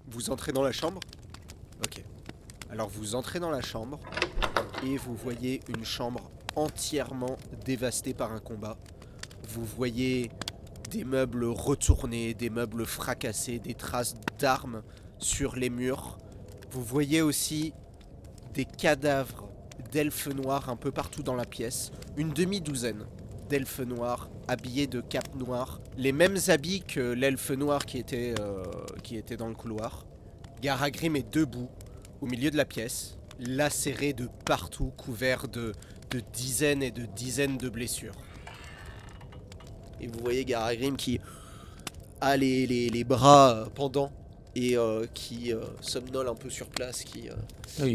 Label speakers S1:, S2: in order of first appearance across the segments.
S1: Vous entrez dans la chambre? Ok. Alors vous entrez dans la chambre et vous voyez une chambre entièrement dévastée par un combat. Vous voyez des meubles retournés, des meubles fracassés, des traces d'armes sur les murs. Vous voyez aussi des cadavres d'elfes noirs un peu partout dans la pièce. Une demi-douzaine d'elfes noirs habillés de capes noires. Les mêmes habits que l'elfe noir qui était dans le couloir. Garagrim est debout au milieu de la pièce, lacéré de partout, couvert de dizaines et de dizaines de blessures. Et vous voyez Garagrim qui a les bras pendants et qui somnole un peu sur place, qui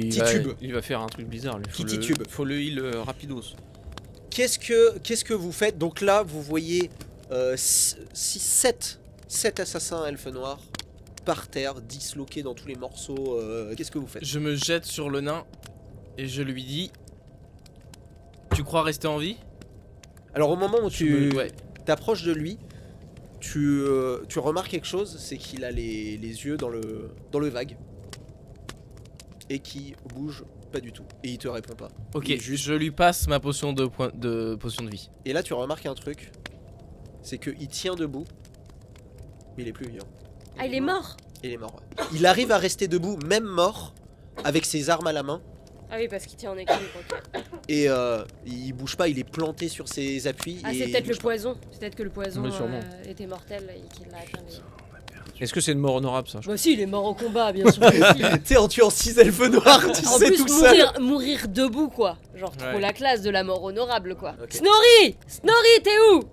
S1: titube.
S2: Il va faire un truc bizarre, lui.
S1: Qui titube.
S2: Faut le heal rapidos.
S1: Qu'est-ce que vous faites? Donc là, vous voyez 7 assassins elfes noirs par terre, disloqués dans tous les morceaux. Qu'est-ce que vous faites?
S2: Je me jette sur le nain et je lui dis: tu crois rester en vie?
S1: Alors au moment où tu
S2: Ouais.
S1: t'approches de lui, tu remarques quelque chose, c'est qu'il a les yeux dans le vague. Et qui bouge pas du tout. Et il te répond pas.
S2: Ok,
S1: Il est juste...
S2: je lui passe ma potion de potion de vie.
S1: Et là tu remarques un truc, c'est qu'il tient debout, mais il est plus vivant.
S3: Ah, il est mort.
S1: Il est mort, ouais. Il arrive à rester debout, même mort, avec ses armes à la main.
S3: Ah oui, parce qu'il tient en équilibre, ok.
S1: Et il bouge pas, il est planté sur ses appuis.
S3: Ah,
S1: et
S3: c'est
S1: il
S3: peut-être le
S1: bouge pas.
S3: poison. C'est peut-être que le poison
S2: Oui, sûrement.
S3: était mortel et qu'il l'a atteint.
S2: Est-ce que c'est une mort honorable ça?
S3: Bah si, il est mort au combat, bien sûr. que si.
S1: T'es en tuant 6 elfes noirs, tu
S3: En
S1: sais
S3: plus,
S1: tout seul.
S3: mourir debout, quoi. Genre trop
S2: Ouais.
S3: la classe de la mort honorable, quoi.
S1: Ok.
S3: Snorri, t'es où?
S1: Ok.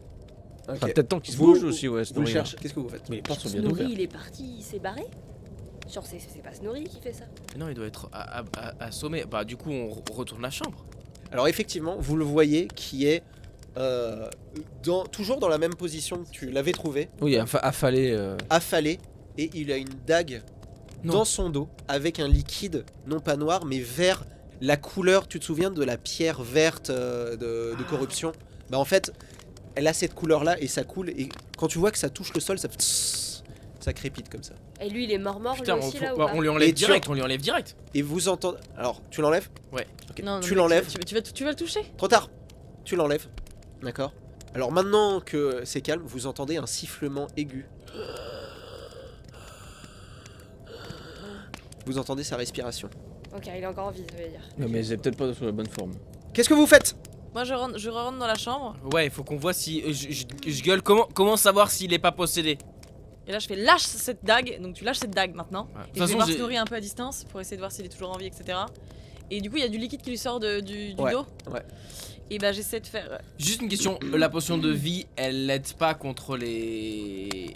S2: Enfin, peut-être temps qu'il se
S1: Vous-
S2: bouge aussi, ouais.
S1: Vous le cherchez, qu'est-ce que vous faites?
S2: Mais les portes sont bien
S3: Snorri,
S2: ouvertes.
S3: il est parti, il s'est barré. Genre, c'est pas Snorri qui fait ça.
S2: Mais non, il doit être assommé. Bah, du coup, on retourne la chambre.
S1: Alors effectivement, vous le voyez qui est toujours dans la même position que tu l'avais trouvé,
S2: Oui, affalé.
S1: affalé, et il a une dague
S2: Non.
S1: dans son dos avec un liquide, non pas noir, mais vert. La couleur, tu te souviens de la pierre verte de corruption? Bah en fait, elle a cette couleur-là et ça coule, et quand tu vois que ça touche le sol, ça crépite comme ça.
S3: Et lui, il est mort
S2: Putain,
S3: lui aussi, là, ou
S2: bah,
S3: pas?
S2: on lui enlève
S1: Et
S2: direct, on lui enlève direct.
S1: Et vous entendez... Alors, tu l'enlèves?
S2: Ouais.
S1: Ok.
S4: Non, non,
S1: Tu
S4: mais
S1: l'enlèves.
S4: Tu vas le toucher?
S1: Trop tard. Tu l'enlèves. D'accord. Alors maintenant que c'est calme, vous entendez un sifflement aigu. Vous entendez sa respiration.
S3: Ok, il est encore en vie, ça veut dire.
S2: Non, mais c'est peut-être pas sur la bonne forme.
S1: Qu'est-ce que vous faites?
S4: Moi, je rentre dans la chambre.
S2: Ouais, il faut qu'on voit si. Je gueule, comment savoir s'il est pas possédé?
S4: Et là, je fais lâche cette dague. Donc, tu lâches cette dague maintenant.
S2: Ouais. De toute
S4: Et je vais
S2: façon,
S4: voir
S2: j'ai-
S4: Snorri un peu à distance pour essayer de voir s'il est toujours en vie, etc. Et du coup, il y a du liquide qui lui sort du
S1: Ouais,
S4: dos.
S1: ouais.
S4: Et bah, j'essaie de faire.
S2: Juste une question, la potion de vie, elle l'aide pas contre les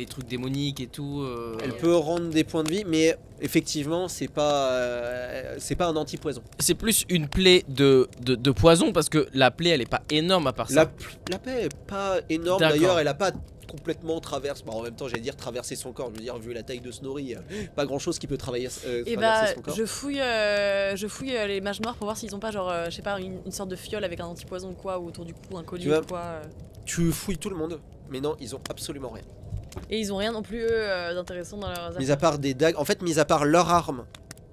S2: trucs démoniques et tout
S1: Elle peut rendre des points de vie, mais effectivement, c'est pas un anti-poison.
S2: C'est plus une plaie de poison parce que la plaie elle est pas énorme à part ça.
S1: La paix est pas énorme
S2: D'accord.
S1: d'ailleurs, elle a pas complètement traversé. Bon, en même temps, j'allais dire traverser son corps. Je veux dire, vu la taille de Snorri, pas grand chose qui peut traverser
S4: Et bah,
S1: son corps.
S4: je fouille les mages noirs pour voir s'ils ont pas, genre, je sais pas, une sorte de fiole avec un antipoison ou quoi, ou autour du cou, un collier
S1: vois-
S4: ou quoi.
S1: Tu fouilles tout le monde, mais non, ils ont absolument rien.
S4: Et ils ont rien non plus, eux, d'intéressant dans leurs
S1: Mis à part des dagues, en fait, mis à part leur arme,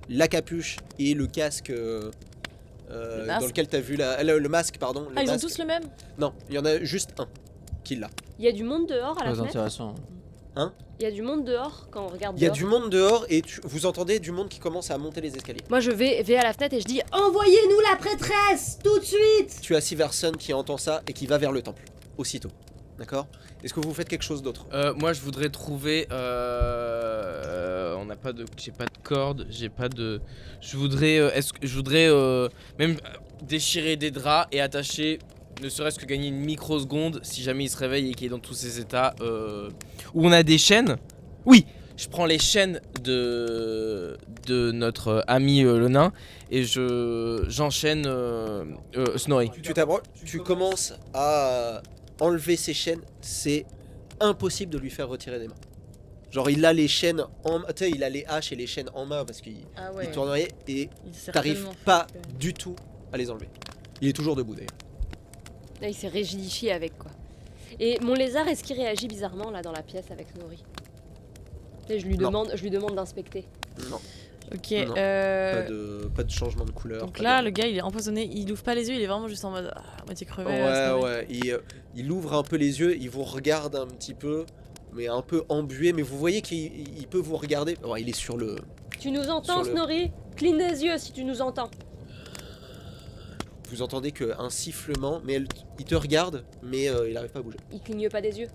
S1: la capuche et le casque
S4: masque.
S1: dans lequel t'as vu le masque, pardon.
S4: Ah,
S1: le
S4: ils ont
S1: masque.
S4: tous le même?
S1: Non, il y en a juste un qui l'a.
S3: Il y a du monde dehors à la
S2: Très
S3: fenêtre.
S2: intéressant.
S3: Il y a du monde dehors quand on regarde
S1: Il y a
S3: dehors.
S1: du monde dehors et vous entendez du monde qui commence à monter les escaliers.
S3: Moi, je vais à la fenêtre et je dis envoyez-nous la prêtresse tout de suite.
S1: Tu as Siverson qui entend ça et qui va vers le temple, aussitôt. D'accord? Est-ce que vous faites quelque chose d'autre?
S2: Moi je voudrais trouver on n'a pas de j'ai pas de corde, j'ai pas de je voudrais même déchirer des draps et attacher ne serait-ce que gagner une microseconde si jamais il se réveille et qu'il est dans tous ces états où on a des chaînes. Oui, je prends les chaînes de notre ami le nain et j'enchaîne Snorri.
S1: Tu t'approches, tu commences à enlever ses chaînes, c'est impossible de lui faire retirer des mains. Genre il a les chaînes en main, tu sais, il a les haches et les chaînes en main parce qu'il
S4: Ah
S1: il tournerait et
S4: Il s'est
S1: t'arrives
S4: certainement
S1: pas
S4: fait.
S1: du tout à les enlever. Il est toujours debout d'ailleurs.
S3: Là, il s'est rigidifié avec quoi. Et mon lézard, est-ce qu'il réagit bizarrement là dans la pièce avec Snorri? Et je lui demande d'inspecter.
S1: Non,
S4: Ok.
S1: Non. pas de changement de couleur.
S4: Donc
S1: pas
S4: là,
S1: de-
S4: le gars, il est empoisonné, il ouvre pas les yeux, il est vraiment juste en mode à moitié crevé.
S1: Ouais,
S4: là, c'est
S1: ouais. Il ouvre un peu les yeux, il vous regarde un petit peu, mais un peu embué. Mais vous voyez qu'il peut vous regarder. Ouais, il est sur le.
S3: Tu nous entends,
S1: Sur le-
S3: Snorri? Cligne des yeux si tu nous entends.
S1: Vous entendez qu'un sifflement, mais il te regarde, mais il arrive pas à bouger.
S3: Il cligne pas des yeux.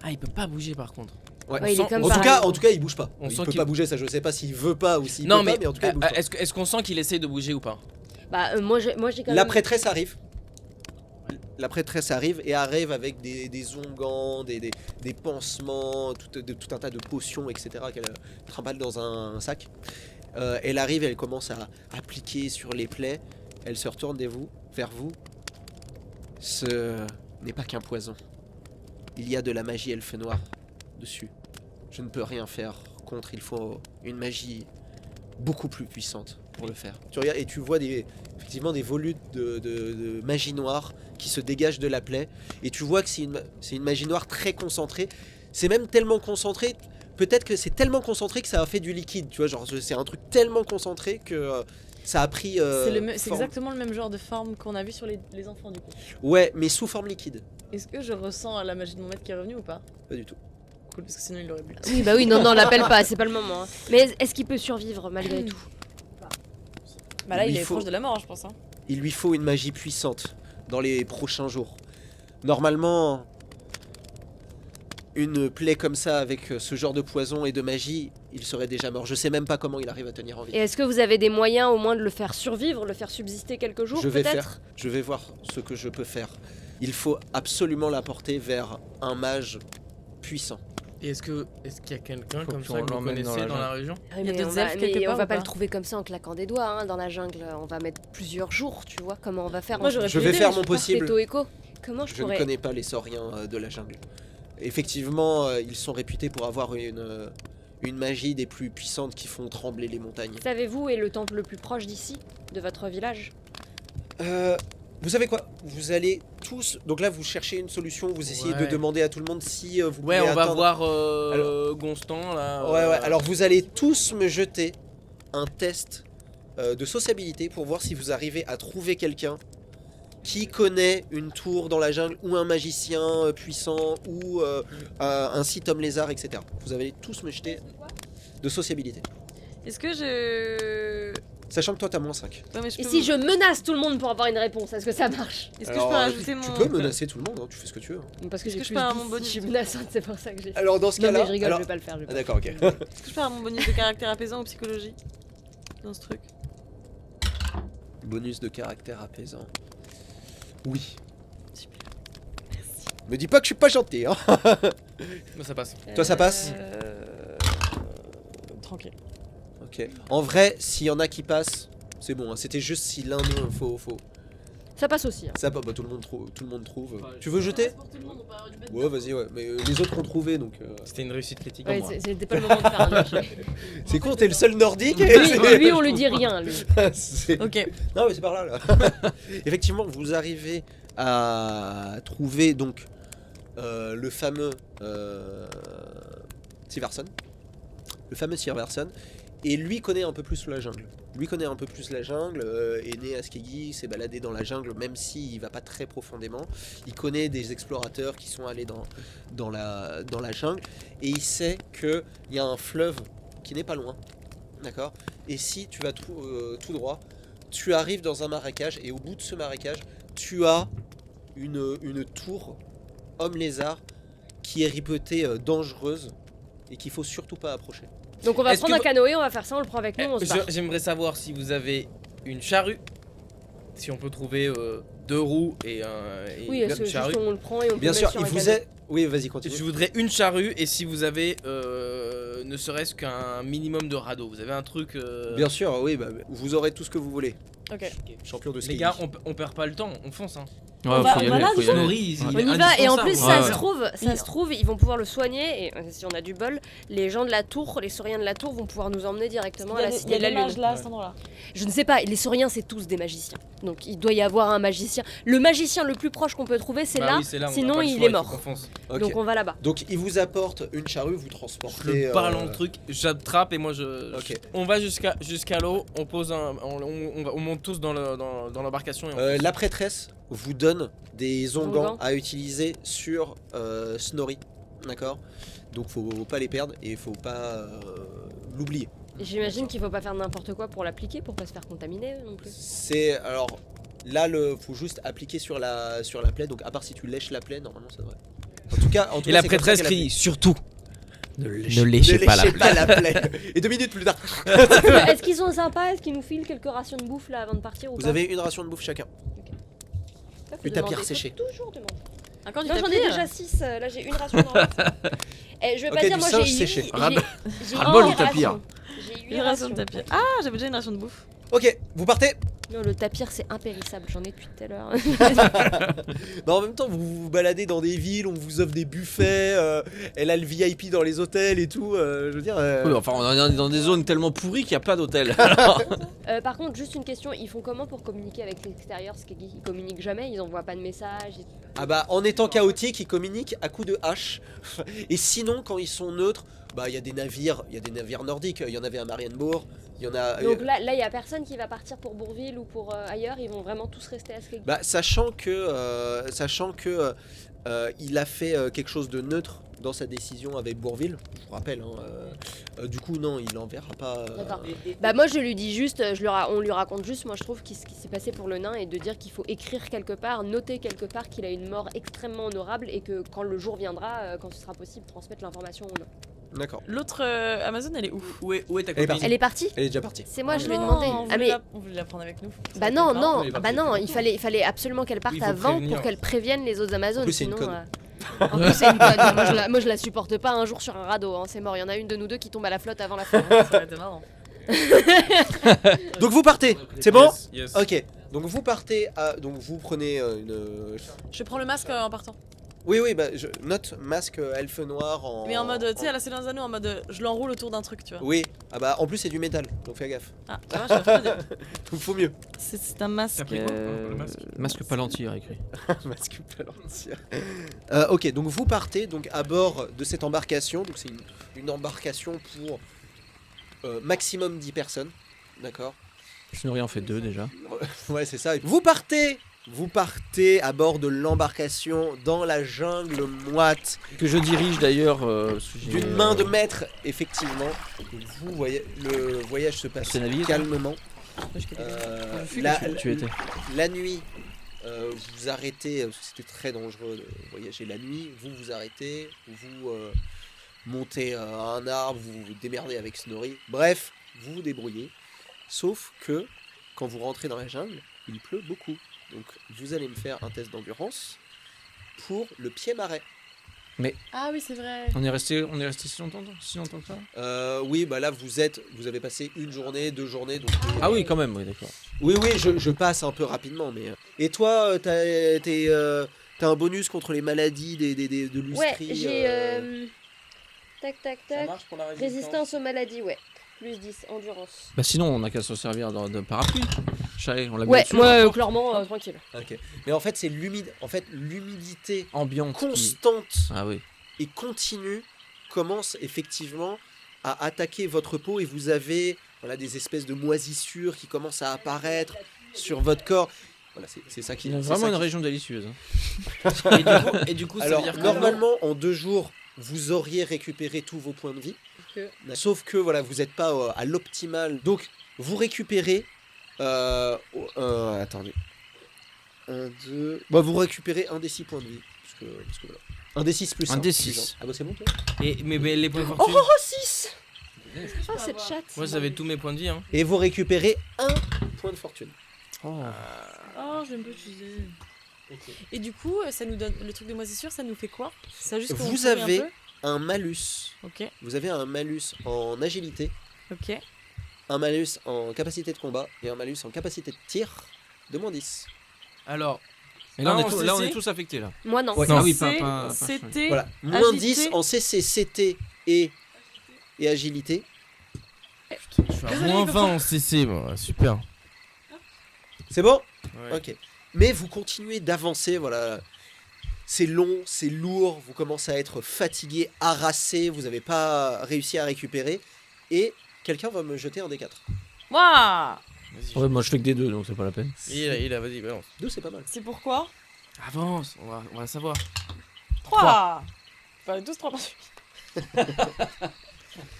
S2: Ah, il peut pas bouger par contre.
S1: Ouais.
S3: Ouais, il est comme
S1: En
S3: ça.
S1: tout cas, il bouge pas.
S2: On
S1: Il
S2: sent
S1: peut
S2: qu'il-
S1: pas bouger, ça je sais pas s'il veut pas ou s'il
S2: Non,
S1: peut
S2: mais
S1: pas, mais en tout cas il bouge pas.
S2: est-ce qu'on sent qu'il essaye de bouger ou pas?
S3: Bah moi j'ai quand
S1: La
S3: même...
S1: prêtresse arrive. La prêtresse arrive et arrive avec des onguents, des pansements, tout un tas de potions, etc. qu'elle trimballe dans un sac. Elle arrive, elle commence à appliquer sur les plaies. Elle se retourne vers vous. Ce n'est pas qu'un poison. Il y a de la magie elfe noire dessus. Je ne peux rien faire contre. Il faut une magie beaucoup plus puissante pour le faire. Tu regardes et tu vois effectivement des volutes de magie noire qui se dégagent de la plaie. Et tu vois que c'est une magie noire très concentrée. C'est même tellement concentré, peut-être que c'est tellement concentré que ça a fait du liquide. Tu vois, genre c'est un truc tellement concentré que ça a pris.
S4: c'est
S1: forme.
S4: exactement le même genre de forme qu'on a vu sur les enfants du coup.
S1: Ouais, mais sous forme liquide.
S4: Est-ce que je ressens la magie de mon maître qui est revenue ou pas?
S1: Pas du tout.
S4: Cool, parce que sinon il l'aurait bu.
S3: Oui bah oui, non, l'appelle pas, c'est pas le moment. Hein. Mais est-ce qu'il peut survivre malgré tout?
S4: Bah là,
S1: Il
S4: il est
S1: faut-
S4: proche de la mort, je pense. Hein.
S1: Il lui faut une magie puissante dans les prochains jours. Normalement, une plaie comme ça avec ce genre de poison et de magie, il serait déjà mort. Je sais même pas comment il arrive à tenir en vie.
S3: Et est-ce que vous avez des moyens au moins de le faire survivre, le faire subsister quelques jours
S1: Je vais
S3: peut-être?
S1: je vais voir ce que je peux faire. Il faut absolument l'apporter vers un mage puissant.
S2: Et est-ce qu'il y a quelqu'un
S5: Faut
S2: comme
S5: qu'on
S2: ça que vous
S5: l'emmène
S2: connaissez
S5: dans
S2: dans
S5: la
S2: la région?
S3: Oui,
S4: Il y a
S3: mais
S4: d'autres
S3: on va,
S4: elfes quelque
S3: mais
S4: part
S3: on va
S4: ou
S3: pas
S4: pas
S3: le trouver comme ça en claquant des doigts hein, dans la jungle. On va mettre plusieurs jours, tu vois. Comment on va faire?
S4: Moi,
S3: en-
S4: j'aurais
S1: Je
S4: pu
S1: vais
S4: l'aider,
S1: faire
S4: mais
S1: mon
S4: je peux pas.
S1: possible.
S3: Eto Echo. Comment je
S1: Je ne
S3: pourrais...
S1: connais pas les sauriens de la jungle. Effectivement, ils sont réputés pour avoir une magie des plus puissantes qui font trembler les montagnes.
S3: Savez-vous où est le temple le plus proche d'ici, de votre village?
S1: Vous savez quoi? Vous allez tous... Donc là, vous cherchez une solution, vous essayez de
S2: Ouais.
S1: demander à tout le monde si vous
S2: Ouais,
S1: pouvez
S2: on va
S1: attendre.
S2: voir
S1: Alors-
S2: Constant là.
S1: Ouais, alors vous allez tous me jeter un test de sociabilité pour voir si vous arrivez à trouver quelqu'un qui connaît une tour dans la jungle ou un magicien puissant ou un site homme lézard, etc. Vous allez tous me jeter de sociabilité.
S4: Est-ce que je.
S1: Sachant que toi, t'as moins 5.
S4: Ouais, mais je
S3: Et
S4: peux
S3: si je menace tout le monde pour avoir une réponse, est-ce que ça marche?
S4: Est-ce que je peux rajouter mon.
S1: Tu peux menacer tout le monde, hein, tu fais ce que tu veux.
S3: Parce que
S4: Est-ce
S3: j'ai
S4: que je
S3: plus
S4: peux avoir
S3: 10
S4: mon bonus?
S3: si je suis menaçante, c'est pour ça que j'ai...
S1: Alors dans ce
S3: Non
S1: cas-là...
S3: mais je rigole,
S1: alors-
S3: je vais pas le faire. je vais
S1: Ah,
S3: pas le
S1: d'accord, ok.
S4: Est-ce que je peux avoir mon bonus de caractère apaisant ou psychologie dans ce truc?
S1: Bonus de caractère apaisant. Oui.
S4: Super.
S1: Me dis pas que je suis pas gentil, hein.
S2: Bah, ça passe.
S1: Toi, ça passe?
S4: Tranquille.
S1: Ok. En vrai, s'il y en a qui passent, c'est bon. Hein. C'était juste si l'un nous faut.
S3: Ça passe aussi. Hein.
S1: Ça, bah, tout le monde trouve. Tu veux jeter? Ouais, vas-y, ouais. Mais les autres ont trouvé, donc.
S2: C'était une réussite critique.
S3: Ouais,
S2: en moi.
S3: c'était pas le moment de faire un jeu.
S1: C'est con, t'es le seul nordique.
S3: Lui, on lui dit rien, lui.
S1: C'est-
S4: Ok.
S1: Non, mais c'est par là. Effectivement, vous arrivez à trouver donc le fameux Siverson. Le fameux Siverson. Et lui connaît un peu plus la jungle. Est né à Skeggi, s'est baladé dans la jungle, même s'il va pas très profondément. Il connaît des explorateurs qui sont allés dans la jungle. Et il sait qu'il y a un fleuve qui n'est pas loin. D'accord? Et si tu vas tout droit, tu arrives dans un marécage. Et au bout de ce marécage, tu as une tour homme lézard qui est réputée dangereuse et qu'il faut surtout pas approcher.
S3: Donc on va
S2: Est-ce
S3: prendre
S2: que
S3: un canoë, on va faire ça, on le prend avec nous, on se barre.
S2: J'aimerais savoir si vous avez une charrue. Si on peut trouver 2 roues et
S3: Oui,
S2: une
S3: est-ce que juste
S2: charrue.
S3: on le prend et on peut
S1: Bien
S3: le
S1: sûr,
S3: mettre sur
S1: il
S3: un
S1: vous
S3: canoë.
S1: est... Oui, vas-y, continue.
S2: Je voudrais une charrue et si vous avez ne serait-ce qu'un minimum de radeau. Vous avez un truc.
S1: Bien sûr, oui, bah, vous aurez tout ce que vous voulez.
S4: Ok.
S1: Champion de
S2: Les
S1: ski.
S2: gars, on perd pas le temps, on fonce hein.
S5: Ouais,
S4: On va-
S5: faut y
S4: on va
S5: aller,
S4: là,
S5: faut y
S4: du coup.
S5: aller.
S2: Maurice,
S3: On
S2: il est
S3: y va et en plus
S2: indispensable.
S3: ça se trouve ils vont pouvoir le soigner et si on a du bol, les gens de la tour, les sauriens de la tour vont pouvoir nous emmener directement à la
S4: Il y
S3: cité
S4: a
S3: de la
S4: des
S3: lune.
S4: mages là, à cet endroit-là.
S3: Je ne sais pas, les sauriens c'est tous des magiciens. Donc il doit y avoir un magicien magicien. Le magicien le plus proche qu'on peut trouver, c'est
S2: Bah
S3: là.
S2: oui, c'est là, on a
S3: sinon,
S2: pas le
S3: il
S2: choix,
S3: est
S2: faut
S3: mort.
S2: qu'on fonce.
S1: Ok.
S3: Donc on va là-bas.
S1: Donc il vous apporte une charrue, vous transportez.
S2: Je parle le truc, j'attrape et moi
S1: Ok.
S2: on va jusqu'à l'eau, on pose on monte tous dans l'embarcation et on
S1: La prêtresse vous donne des onguents
S3: Onguents.
S1: à utiliser sur Snorri, d'accord? Donc faut pas les perdre et faut pas l'oublier.
S3: J'imagine qu'il faut pas faire n'importe quoi pour l'appliquer, pour pas se faire contaminer non plus.
S1: C'est alors là faut juste appliquer sur la plaie. Donc à part si tu lèches la plaie, normalement ça devrait. En tout cas,
S2: Et la
S1: c'est comme ça
S2: prêtresse
S1: qu'elle
S2: crie
S1: applique.
S2: surtout
S1: Ne
S2: léchez
S1: pas la plaie. Et 2 minutes plus tard,
S3: Est-ce qu'ils sont sympas? Est-ce qu'ils nous filent quelques rations de bouffe là avant de partir ou
S1: vous
S3: pas?
S1: avez une ration de bouffe chacun.
S3: Ça, faut
S1: du tapis
S3: demander,
S1: séché.
S3: faut toujours demander.
S4: Encore du
S3: Non, j'en
S4: tapis,
S3: ai déjà 6. Là, j'ai une ration normale. Je vais pas
S1: Ok,
S3: dire,
S1: du
S3: moi
S1: singe
S3: j'ai eu.
S1: séché.
S3: J'ai
S5: Ras-le-bol,
S3: eu
S5: le tapir.
S3: J'ai eu
S4: Une ration de tapis. Ah, j'avais déjà une ration de bouffe.
S1: Ok, vous partez.
S3: Non, le tapir c'est impérissable, j'en ai depuis tout à l'heure.
S1: Mais en même temps, vous vous baladez dans des villes, on vous offre des buffets, elle a le VIP dans les hôtels et tout. Je veux dire.
S5: Oui, enfin, on est dans des zones tellement pourries qu'il n'y a pas d'hôtel.
S3: Par contre, juste une question, ils font comment pour communiquer avec l'extérieur? Parce qu'ils communiquent jamais, ils envoient pas de messages.
S1: Ah bah en étant chaotique, ils communiquent à coups de hache. Et sinon, quand ils sont neutres, bah il y a des navires nordiques. Il y en avait à Marienbourg, il y en a.
S3: Donc là, il y a personne qui va partir pour Bourville ou pour ailleurs, ils vont vraiment tous rester à Skellige.
S1: Bah sachant que il a fait quelque chose de neutre dans sa décision avec Bourville, je vous rappelle. Du coup non, il enverra pas.
S3: D'accord. Bah moi je lui dis juste, on lui raconte juste, moi je trouve ce qui s'est passé pour le nain et de dire qu'il faut écrire quelque part, noter quelque part qu'il a une mort extrêmement honorable et que quand le jour viendra, quand ce sera possible, transmettre l'information au nain.
S1: D'accord.
S4: L'autre Amazon, elle est où?
S2: Où est ta
S1: Elle est
S2: copine?
S3: Elle est partie?
S1: Elle est déjà partie.
S3: C'est moi, je lui ai
S4: Non,
S3: demandé.
S4: On
S3: Ah
S4: voulait,
S3: mais
S4: on voulait la prendre avec nous.
S3: bah non, non,
S2: elle est
S3: ah bah
S2: partie
S3: non,
S2: depuis
S3: il fallait absolument qu'elle parte
S2: Oui, il faut
S3: avant
S2: prévenir.
S3: pour qu'elle prévienne les autres Amazones.
S1: En plus, c'est une
S3: Sinon,
S1: conne.
S3: en plus c'est une conne. Moi je la supporte pas un jour sur un radeau, hein, c'est mort. Il y en a une de nous deux qui tombe à la flotte avant la fin. hein.
S4: Ça aurait été marrant.
S1: Donc vous partez, c'est bon?
S2: Yes, yes.
S1: Ok. Donc vous partez donc vous prenez
S4: Je prends le masque en partant.
S1: Oui, bah je note masque elfe noir en.
S4: Mais en mode, tu sais, à la Seigneur des Anneaux, en mode, je l'enroule autour d'un truc, tu vois.
S1: Oui, ah bah en plus c'est du métal, donc fais gaffe.
S4: Ah, ça va, je vais faire des-
S1: Donc faut mieux.
S4: C'est un masque.
S2: T'as pris quoi pour le masque
S5: Masque Palantir écrit.
S1: Masque palantir. Ok, donc vous partez donc à bord de cette embarcation. Donc c'est une embarcation pour maximum 10 personnes, d'accord.
S5: Snorri en fait 2 déjà.
S1: Ouais, c'est ça. Vous partez à bord de l'embarcation dans la jungle moite.
S5: Que je dirige d'ailleurs
S1: D'une main de maître, effectivement. Vous voyez, le voyage se passe
S5: C'est navire,
S1: calmement.
S5: Tu étais.
S1: La nuit, vous arrêtez, parce que c'était très dangereux de voyager la nuit. Vous arrêtez, vous montez à un arbre, vous vous démerdez avec Snorri. Bref, vous vous débrouillez. Sauf que quand vous rentrez dans la jungle, il pleut beaucoup. Donc vous allez me faire un test d'endurance pour le pied-marais.
S4: Ah oui, c'est vrai.
S5: On est resté si longtemps que ça.
S1: Oui, bah là vous avez passé 1 journée, 2 journées. Donc,
S5: Ah oui, quand même, oui, d'accord.
S1: oui, je passe un peu rapidement. Mais et toi, t'as un bonus contre les maladies de
S3: Ouais,
S1: l'ustrie.
S3: j'ai tac tac
S2: Ça
S3: tac.
S2: marche pour la
S3: Résistance aux maladies, ouais. Plus 10, endurance.
S5: Bah sinon, on n'a qu'à se servir de parapluie. Chalet, on l'a mis
S3: Ouais,
S5: au-dessus,
S3: moi
S5: hein.
S3: clairement tranquille.
S1: Ok. Mais en fait, c'est l'humidité
S5: Ambiante. qui-
S1: constante
S5: Ah oui.
S1: et continue commence effectivement à attaquer votre peau et vous avez des espèces de moisissures qui commencent à apparaître sur votre corps. Voilà, c'est ça qui.
S5: Il y a
S1: c'est
S5: vraiment
S1: ça
S5: une
S1: qui-
S5: région délicieuse.
S2: Et du coup, ça
S1: Alors
S2: veut dire que
S1: normalement, en 2 jours, vous auriez récupéré tous vos points de vie.
S3: Ok.
S1: Sauf que voilà, vous n'êtes pas à l'optimal. Donc vous récupérez. Attendez. 1, 2. Bah, vous récupérez un des 6 points de vie. Parce que voilà. Un des 6 plus
S5: Un
S1: 1.
S5: des 6.
S1: Ah bah c'est bon toi.
S2: mais les points de fortune.
S3: Oh 6. Ah cette chatte.
S2: Moi j'avais tous mes points de vie hein.
S1: Et vous récupérez un point de fortune.
S5: Oh.
S4: Oh, je l'aime pas utiliser. Et du coup, ça nous donne le truc de moisissure, ça nous fait quoi? Ça juste qu'on
S1: Vous
S4: sourit un
S1: avez
S4: peu
S1: un malus.
S4: Ok,
S1: Vous avez un malus en agilité,
S4: ok.
S1: un malus en capacité de combat et un malus en capacité de tir de -10.
S2: Alors,
S5: Et là,
S2: Ah,
S5: on,
S2: en
S5: est là, on
S2: CC?
S5: est tous affectés là.
S3: Moi non.
S1: Ouais.
S5: Ah oui,
S4: CC,
S5: pas-
S4: CT.
S1: Voilà,
S4: agilité.
S1: -10 en CC, CT et agilité.
S2: je suis à moins 20 en CC, moi, super.
S1: C'est bon?
S2: Ouais.
S1: Ok. Mais vous continuez d'avancer, voilà. C'est long, c'est lourd, vous commencez à être fatigué, harassé, vous n'avez pas réussi à récupérer. Et quelqu'un va me jeter un D4.
S4: Waouh.
S2: Vas-y.
S5: Ouais, moi je fais que des 2, donc c'est pas la peine.
S2: Il a, vas-y, balance.
S1: 2, c'est pas mal.
S4: C'est pourquoi
S2: Avance, on va savoir.
S4: 3. Enfin, 12, 3 par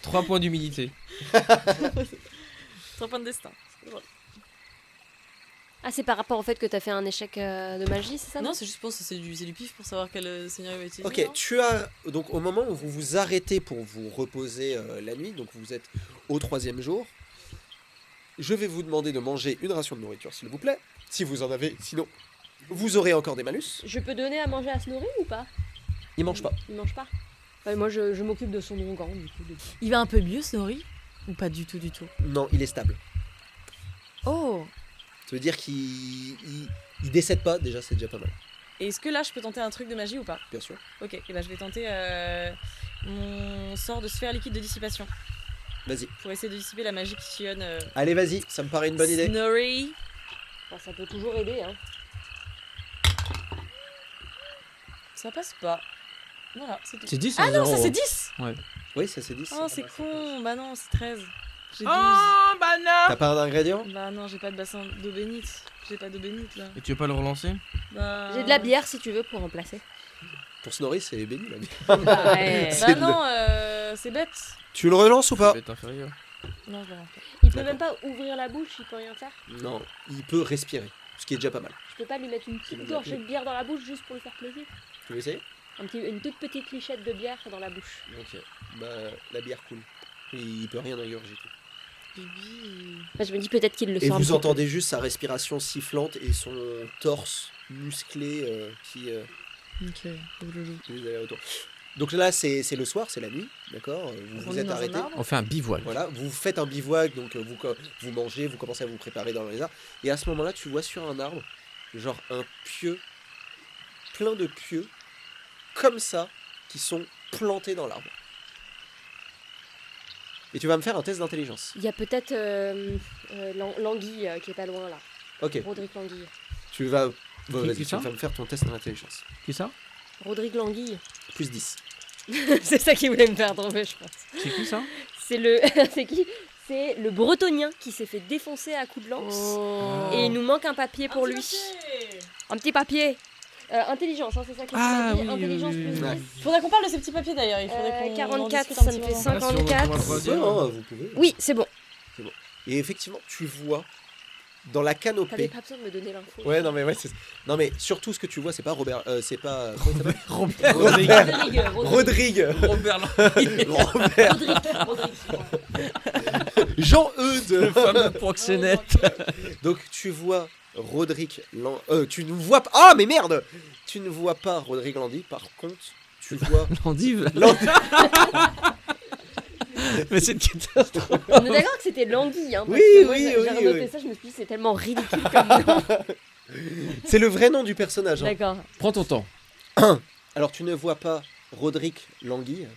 S2: 3 points d'humilité.
S4: 3 points de destin. C'est drôle.
S3: Ah, c'est par rapport au fait que t'as fait un échec de magie, c'est ça
S4: Non, c'est juste, je pense que c'est du pif pour savoir quel seigneur il va utiliser.
S1: Ok,
S4: non
S1: tu as donc au moment où vous vous arrêtez pour vous reposer la nuit, donc vous êtes au 3e jour, je vais vous demander de manger une ration de nourriture, s'il vous plaît, si vous en avez. Sinon, vous aurez encore des malus.
S3: Je peux donner à manger à Snorri ou pas?
S1: Il mange pas.
S3: Il mange pas. Moi, je m'occupe de son onguent, du coup.
S4: Il va un peu mieux, Snorri? Ou pas du tout, du tout?
S1: Non, il est stable.
S4: Oh.
S1: Ça veut dire qu'il décède pas. Déjà, c'est déjà pas mal.
S4: Et est-ce que là, je peux tenter un truc de magie ou pas?
S1: Bien sûr.
S4: Ok, et ben je vais tenter mon sort de sphère liquide de dissipation
S1: Vas-y.
S4: pour essayer de dissiper la magie qui sillonne.
S1: Allez, vas-y. Ça me paraît une bonne idée.
S4: Snorri.
S3: Enfin, ça peut toujours aider, hein.
S4: Ça passe pas. Voilà, c'est tout.
S5: C'est 10
S4: Ah non, ça
S5: zéro.
S4: c'est 10.
S1: Oui, ça c'est 10.
S4: Oh, c'est con. Bah non, c'est 13. J'ai 12.
S2: Oh, bah non.
S1: T'as pas un ingrédient?
S4: Bah non, j'ai pas de bassin d'eau bénite. J'ai pas d'eau bénite là.
S2: Et tu veux pas le relancer?
S4: Bah...
S3: J'ai de la bière si tu veux pour remplacer.
S1: Pour Snorri, c'est béni la bière.
S3: Bah, ouais.
S4: Bah
S1: C'est
S4: non, c'est bête.
S1: Tu le relances ou pas?
S2: Ça va être inférieur.
S4: Non, je relance pas.
S3: Il peut même pas ouvrir la bouche, il peut rien faire.
S1: Non, il peut respirer, ce qui est déjà pas mal.
S3: Je peux pas lui mettre une petite gorgée de bière dans la bouche juste pour lui faire plaisir.
S1: Tu veux essayer?
S3: Une toute petite lichette de bière dans la bouche.
S1: Ok. Bah, la bière coule. Il peut rien ingurgiter.
S4: Bibi.
S3: Bah, je me dis peut-être qu'il le sent
S1: Et
S3: un
S1: vous
S3: petit peu.
S1: entendez juste sa respiration sifflante et son torse musclé qui
S4: Ok, faut que je joue.
S1: qui les allers-retours. Donc là, c'est le soir, c'est la nuit, d'accord? Vous
S4: On
S1: vous
S4: est
S1: êtes
S4: dans un
S1: arrêté.
S4: arbre.
S5: On fait un bivouac.
S1: Voilà, vous faites un bivouac, donc vous mangez, vous commencez à vous préparer dans les arbres. Et à ce moment-là, tu vois sur un arbre, genre un pieu, plein de pieux, comme ça, qui sont plantés dans l'arbre. Et tu vas me faire un test d'intelligence.
S3: Il y a peut-être l'anguille qui est pas loin là.
S1: Ok,
S3: Rodrigue Languille.
S1: tu vas... Bon,
S5: Qui
S1: vas-y, tu
S5: ça
S1: vas me faire ton test d'intelligence.
S5: Qui ça?
S3: Rodrigue Languille.
S1: Plus 10.
S3: C'est ça qu'il voulait me faire tromper, je pense.
S5: C'est qui ça?
S3: C'est le. C'est qui? C'est le bretonien qui s'est fait défoncer à coups de lance.
S4: Oh.
S3: Et il nous manque un papier pour lui. Un petit papier. Intelligence, hein, c'est ça que tu m'as dit.
S5: oui,
S3: Intelligence
S5: oui,
S3: plus
S5: oui.
S3: 10.
S4: Faudrait qu'on parle de ces petits papiers d'ailleurs. Il faudrait qu'on
S3: 44,
S4: en discute un
S3: ça me
S4: petit
S3: fait
S4: moment.
S3: 54.
S1: Ouais, vous pouvez.
S3: Oui, c'est bon.
S1: Et effectivement, tu vois dans la
S3: T'avais
S1: canopée...
S3: pas besoin de me donner l'info.
S1: Ouais, non mais ouais, c'est... Non mais surtout ce que tu vois, c'est pas Robert... c'est pas... Comment il s'appelle
S5: Robert.
S3: Rodrigue.
S1: Rodrigue.
S2: Robert
S1: Robert.
S3: Rodrigue.
S1: Jean-Eudes.
S5: fameux proxénète.
S1: Donc tu vois Roderick tu ne vois pas... Ah mais merde. Tu ne vois pas Roderick Landy, par contre, tu vois...
S5: L'endive.
S1: Landy.
S5: Mais c'est une catastrophe.
S3: On est d'accord que c'était l'anguille, hein, parce
S1: Oui,
S3: que moi,
S1: oui,
S3: j'ai
S1: oui,
S3: renoté
S1: oui.
S3: ça, je me suis dit c'est tellement ridicule comme nom.
S1: C'est le vrai nom du personnage. Hein.
S3: D'accord.
S5: Prends ton temps.
S1: Alors tu ne vois pas Roderick Languille,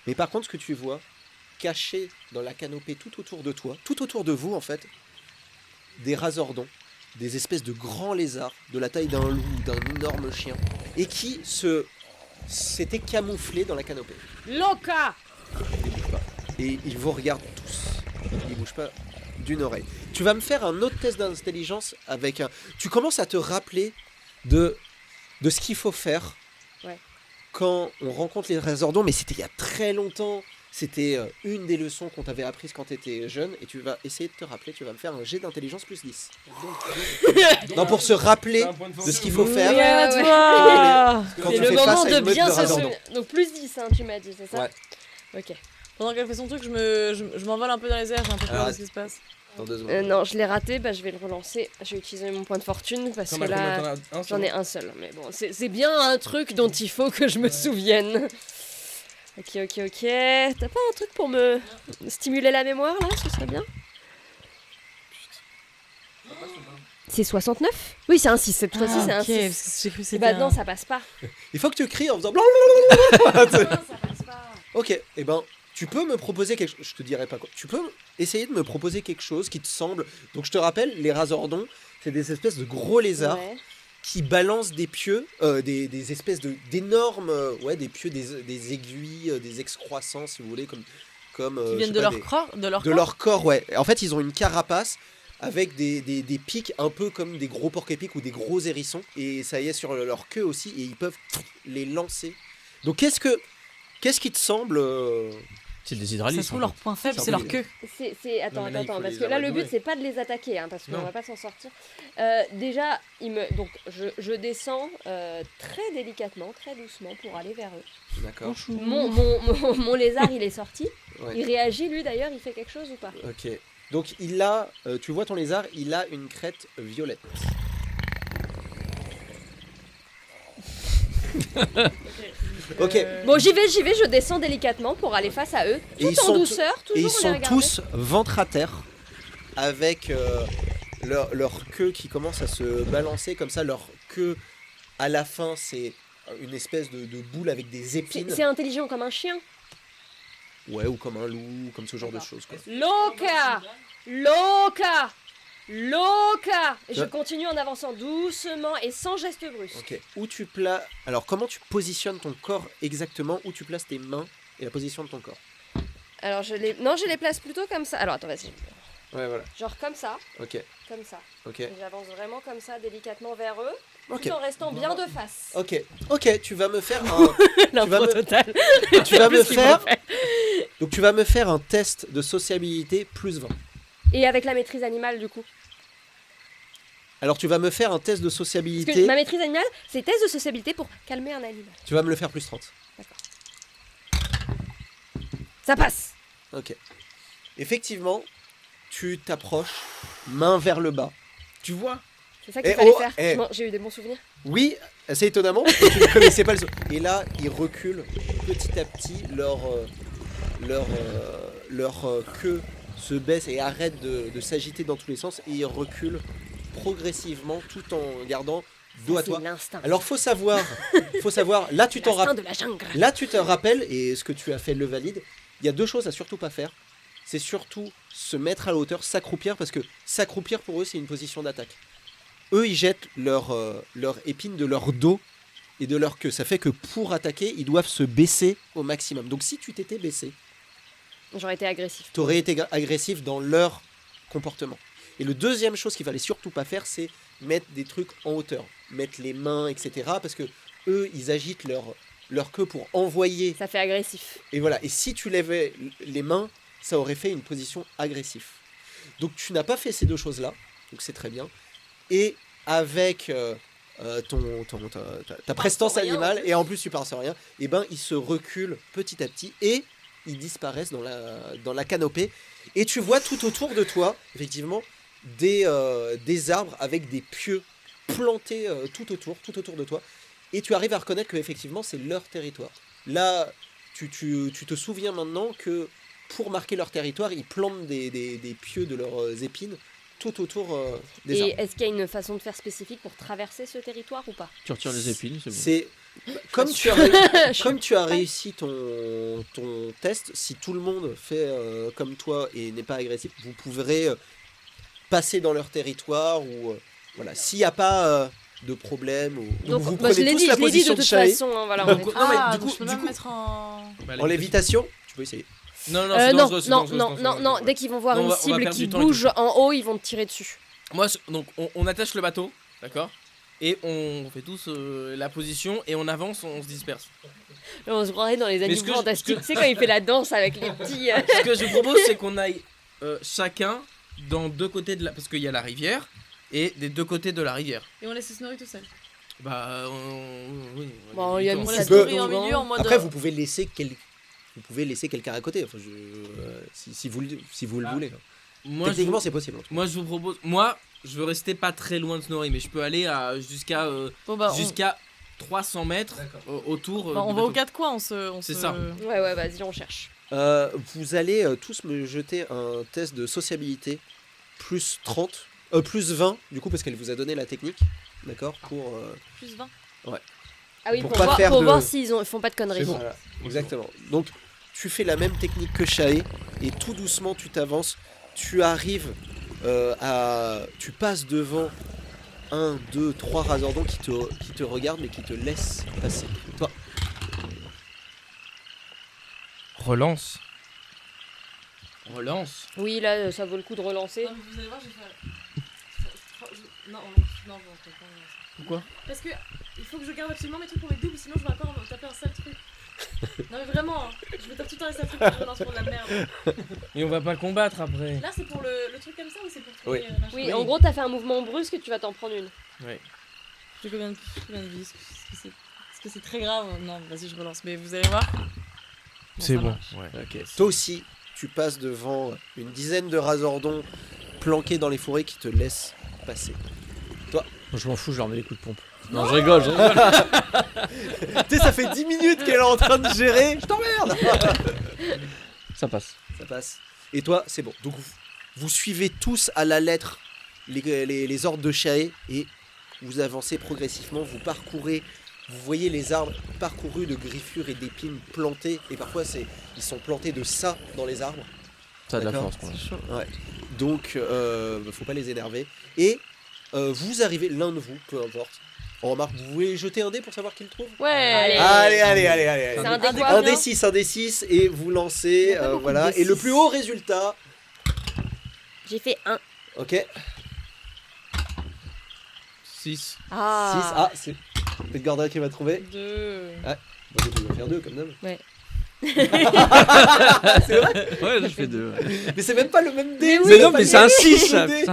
S1: mais par contre ce que tu vois, caché dans la canopée tout autour de toi, tout autour de vous en fait, des razordons, des espèces de grands lézards de la taille d'un loup ou d'un énorme chien, et qui s'étaient camouflés dans la canopée.
S3: Loca.
S1: Ils bougent pas. Et ils vous regardent tous. Ils bougent pas d'une oreille. Tu vas me faire un autre test d'intelligence avec un... Tu commences à te rappeler de ce qu'il faut faire
S3: Ouais.
S1: quand on rencontre les razordons, mais c'était il y a très longtemps. C'était une des leçons qu'on t'avait apprises quand tu étais jeune, et tu vas essayer de te rappeler, tu vas me faire un jet d'intelligence plus 10. Non, pour se rappeler de ce qu'il faut faire
S3: Ouais, ouais.
S4: toi.
S1: quand
S3: C'est
S1: tu
S3: le
S1: fais face
S3: moment
S1: à
S3: de
S1: une meute
S3: bien
S1: de
S3: se
S1: razordons.
S3: souvenir. Donc plus 10, hein, tu m'as dit, c'est ça?
S1: Ouais.
S3: Ok.
S4: Pendant qu'elle fait son truc, je m'envole un peu dans les airs, j'ai un peu peur
S1: Ah,
S4: de ce qui se passe.
S1: Dans 2 secondes.
S3: Non, je l'ai raté, bah je vais le relancer. Je vais utiliser mon point de fortune parce que là, j'en ai un seul. Mais bon, c'est bien un truc dont il faut que je me souvienne. Ok. T'as pas un truc pour me stimuler la mémoire là? Ce serait bien. C'est 69? Oui, c'est un 6. Cette fois-ci, c'est un 6.
S4: parce que j'ai cru que
S3: Et
S4: c'était
S3: bah
S4: un-
S3: non, ça passe pas.
S1: Il faut que tu cries en faisant blablabla.
S3: Non, ça passe pas.
S1: Ok, et ben, tu peux me proposer quelque chose. Je te dirai pas quoi. Tu peux essayer de me proposer quelque chose qui te semble. Donc, je te rappelle, les razordons, c'est des espèces de gros lézards
S3: Ouais.
S1: qui balancent des pieux, des espèces d'énormes, des pieux, des aiguilles, des excroissants, si vous voulez, comme
S4: Qui
S1: je
S4: viennent
S1: sais
S4: de
S1: pas,
S4: leur corps, de leur
S1: de
S4: corps.
S1: leur corps, ouais. En fait, ils ont une carapace avec des pics un peu comme des gros porc-épics ou des gros hérissons, et ça y est sur leur queue aussi, et ils peuvent les lancer. Donc qu'est-ce qui te semble
S5: C'est des
S4: Ça
S5: hydrauliques.
S4: se trouve, leur point faible,
S1: C'est
S4: c'est
S1: un
S4: leur
S1: peu-
S4: queue.
S3: Attends,
S2: mais là, il faut
S3: parce
S2: les
S3: que là, le but,
S2: amadouer.
S3: c'est pas de les attaquer, parce qu'on
S2: Non.
S3: va pas s'en sortir. Déjà, donc, je descends très délicatement, très doucement pour aller vers eux.
S1: D'accord.
S3: Mon lézard, il est sorti.
S1: Ouais.
S3: Il réagit, lui, d'ailleurs, il fait quelque chose ou pas?
S1: Ok. Donc il a, tu vois ton lézard, il a une crête violette. Ok.
S3: Bon, j'y vais, je descends délicatement pour aller face à eux,
S1: Et
S3: tout
S1: ils
S3: en
S1: sont
S3: douceur,
S1: Et
S3: toujours
S1: ils
S3: en les
S1: sont
S3: regardant.
S1: tous ventre à terre, avec leur queue qui commence à se balancer comme ça. Leur queue, à la fin, c'est une espèce de boule avec des épines.
S3: C'est intelligent comme un chien.
S1: Ouais, ou comme un loup, comme ce genre de
S3: D'accord.
S1: choses, quoi.
S3: Loca! Loca! Loca! Et je
S1: Ouais.
S3: continue en avançant doucement et sans geste brusque.
S1: Ok. Où tu places. Alors, comment tu positionnes ton corps exactement? Où tu places tes mains et la position de ton corps?
S3: Alors, je les place plutôt comme ça. Alors, attends, vas-y.
S1: Ouais, voilà.
S3: Genre comme ça,
S1: Ok.
S3: comme ça.
S1: Ok.
S3: Et j'avance vraiment comme ça, délicatement vers eux,
S1: Ok.
S3: tout en restant bien de face.
S1: Ok. Ok. Tu vas me faire un.
S3: L'impro
S1: me-
S3: totale.
S1: tu vas me
S3: Plus qu'il
S1: faire.
S3: m'en fait.
S1: Donc, tu vas me faire un test de sociabilité plus 20.
S3: Et avec la maîtrise animale, du coup.
S1: Alors, tu vas me faire un test de
S3: Parce
S1: sociabilité.
S3: que ma maîtrise animale, c'est test de sociabilité pour calmer un animal.
S1: Tu vas me le faire plus 30.
S3: Ça passe.
S1: Ok. Effectivement, tu t'approches, main vers le bas.
S2: Tu vois?
S3: C'est ça qu'il
S1: Eh
S3: fallait
S1: oh,
S3: faire.
S1: eh.
S3: J'ai eu des bons souvenirs.
S1: Oui, assez étonnamment, que tu ne connaissais pas le son. Et là, ils reculent petit à petit, leur queue se baisse et arrête de s'agiter dans tous les sens, et ils reculent progressivement tout en gardant dos à
S3: C'est
S1: toi.
S3: l'instinct.
S1: Alors faut savoir, là tu t'en
S3: L'instinct
S1: rappelles.
S3: de la jungle.
S1: Là, tu te rappelles, et ce que tu as fait le valide, il y a deux choses à surtout pas faire. C'est surtout se mettre à la hauteur, s'accroupir, parce que s'accroupir pour eux, c'est une position d'attaque. Eux, ils jettent leur épine de leur dos et de leur queue. Ça fait que pour attaquer, ils doivent se baisser au maximum. Donc si tu t'étais baissé,
S3: J'aurais été agressif.
S1: tu aurais été agressif dans leur comportement. Et le deuxième chose qu'il fallait surtout pas faire, c'est mettre des trucs en hauteur. Mettre les mains, etc. Parce que eux, ils agitent leur queue pour envoyer.
S3: Ça fait agressif.
S1: Et voilà, et si tu lèvais les mains, ça aurait fait une position agressive. Donc tu n'as pas fait ces deux choses-là, donc c'est très bien. Et avec ta prestance
S3: sans rien,
S1: animale, et en plus tu pars sans rien, et ben ils se reculent petit à petit et ils disparaissent dans la canopée. Et tu vois tout autour de toi, effectivement, des arbres avec des pieux plantés tout autour de toi. Et tu arrives à reconnaître que effectivement c'est leur territoire. Là, tu te souviens maintenant que pour marquer leur territoire, ils plantent des pieux de leurs épines tout autour des
S3: Et
S1: arbres.
S3: est-ce qu'il y a une façon de faire spécifique pour traverser ce territoire ou pas?
S5: Tu retires les épines, c'est bon.
S1: C'est comme tu as,
S3: Je
S1: comme
S3: suis
S1: tu as
S3: pas-
S1: réussi ton test, si tout le monde fait comme toi et n'est pas agressif, vous pourrez passer dans leur territoire ou voilà. S'il n'y a pas de problème, ou
S3: Donc,
S1: vous
S3: bah, je
S1: prenez
S3: l'ai
S1: tous
S3: dit,
S1: la
S3: je l'ai dit
S1: position
S3: de
S1: de
S3: toute
S1: Shae
S3: façon. Hein, voilà,
S2: Donc,
S3: on est-
S2: non, mais
S4: Ah,
S2: du
S4: donc
S2: coup-
S4: je peux
S2: du
S4: même
S2: coup-
S4: mettre en...
S2: Bah,
S1: en lévitation. Tu peux essayer.
S2: Non, c'est
S3: non,
S2: dangereux, c'est
S3: non,
S2: dangereux,
S3: non,
S2: c'est
S3: non,
S2: dangereux.
S3: non, dès qu'ils vont voir
S2: Non, on
S3: une
S2: va- on va
S3: cible
S2: perdre
S3: qui
S2: du temps et
S3: bouge en haut, ils vont te tirer dessus.
S2: Moi, donc, on attache le bateau, d'accord? Et on fait tous la position et on avance, on se disperse.
S3: Là, on se croirait dans les
S2: ce
S3: animaux
S2: que je-
S3: fantastiques.
S2: ce que-
S3: Tu sais, quand il fait la danse avec les petits.
S2: Ce que je propose, c'est qu'on aille chacun dans deux côtés de la. Parce qu'il y a la rivière et des deux côtés de la rivière.
S4: Et on laisse Snorri tout seul.
S2: Bah, oui.
S3: Bon, on lui a mis
S4: On
S3: ça
S4: laisse
S1: peut-
S4: Snorri en milieu en mode...
S1: Après, vous pouvez laisser quelqu'un à côté. Enfin, si vous le
S2: Ah.
S1: voulez.
S2: Moi,
S1: Techniquement, c'est possible.
S2: moi, je vous propose. Moi, je veux rester pas très loin de Snorri, mais je peux aller jusqu'à
S4: Bon, bah, on...
S2: jusqu'à 300 mètres autour.
S4: bah, on
S2: du
S4: va aux
S2: bateau.
S4: quatre coins, on
S2: C'est
S4: se...
S2: ça.
S3: Ouais, vas-y, on cherche.
S1: Vous allez tous me jeter un test de sociabilité plus 30, plus 20, du coup, parce qu'elle vous a donné la technique. D'accord. Pour.
S4: Plus 20.
S3: Ah oui,
S1: Pour
S3: pour,
S1: pas
S3: voir,
S1: faire
S3: pour
S1: de-
S3: voir s'ils font pas de conneries.
S1: C'est bon. Voilà, exactement. Donc, tu fais la même technique que Shae et tout doucement, tu t'avances. Tu arrives tu passes devant 1, 2, 3 Razordons qui te regardent mais qui te laissent passer. Toi,
S2: Relance. Relance.
S3: Oui, là, ça vaut le coup de relancer.
S4: Non, mais vous allez voir, je vais faire. Non, je vais pas.
S2: Pourquoi?
S4: Parce que il faut que je garde absolument mes trucs pour mes doubles, sinon je vais encore me taper un sale truc. Non, mais vraiment, hein, je vais taper tout le temps un sale truc quand je relance pour de la merde.
S2: Et on va pas combattre après.
S4: Là, c'est pour le truc comme ça ou c'est pour trouver
S1: Oui.
S4: machin
S3: Oui, en gros, t'as fait un mouvement brusque et tu vas t'en prendre une.
S4: J'ai combien de vie? Est-ce que c'est très grave? Non, vas-y, je relance. Mais vous allez voir.
S2: C'est
S4: ça
S2: bon.
S4: marche.
S2: Ouais.
S1: ok. Toi aussi, tu passes devant une dizaine de Razordons planqués dans les forêts qui te laissent passer.
S5: Je m'en fous, je leur mets des coups de pompe. Non, je rigole, je rigole.
S1: Tu sais, ça fait 10 minutes qu'elle est en train de gérer. Je t'emmerde.
S5: Ça passe.
S1: Ça passe. Et toi, c'est bon. Donc vous suivez tous à la lettre les ordres de Shae et vous avancez progressivement, vous parcourez, vous voyez les arbres parcourus de griffures et d'épines plantées, et parfois ils sont plantés de ça dans les arbres.
S5: Ça a de la
S1: D'accord.
S5: force, quoi.
S4: C'est chaud.
S1: Donc faut pas les énerver. Et vous arrivez, l'un de vous, peu importe. On remarque, vous voulez jeter un dé pour savoir qui le trouve?
S4: Ouais.
S1: Allez.
S3: C'est un dé quoi,
S1: Un
S3: bien
S1: D6, 6, et vous lancez,
S3: Il y a pas beaucoup
S1: voilà.
S3: de
S1: Et le
S3: D6.
S1: plus haut résultat,
S3: J'ai fait 1.
S1: ok,
S2: 6.
S3: Ah.
S1: 6. C'est peut-être Gordon qui va trouver.
S4: 2.
S1: Bon, tu vas faire 2 comme d'hab.
S3: Ouais.
S1: C'est vrai.
S5: Ouais, je fais 2.
S1: Mais c'est même pas le même dé.
S5: Mais non, mais c'est un
S1: pas
S5: 6
S1: le dé.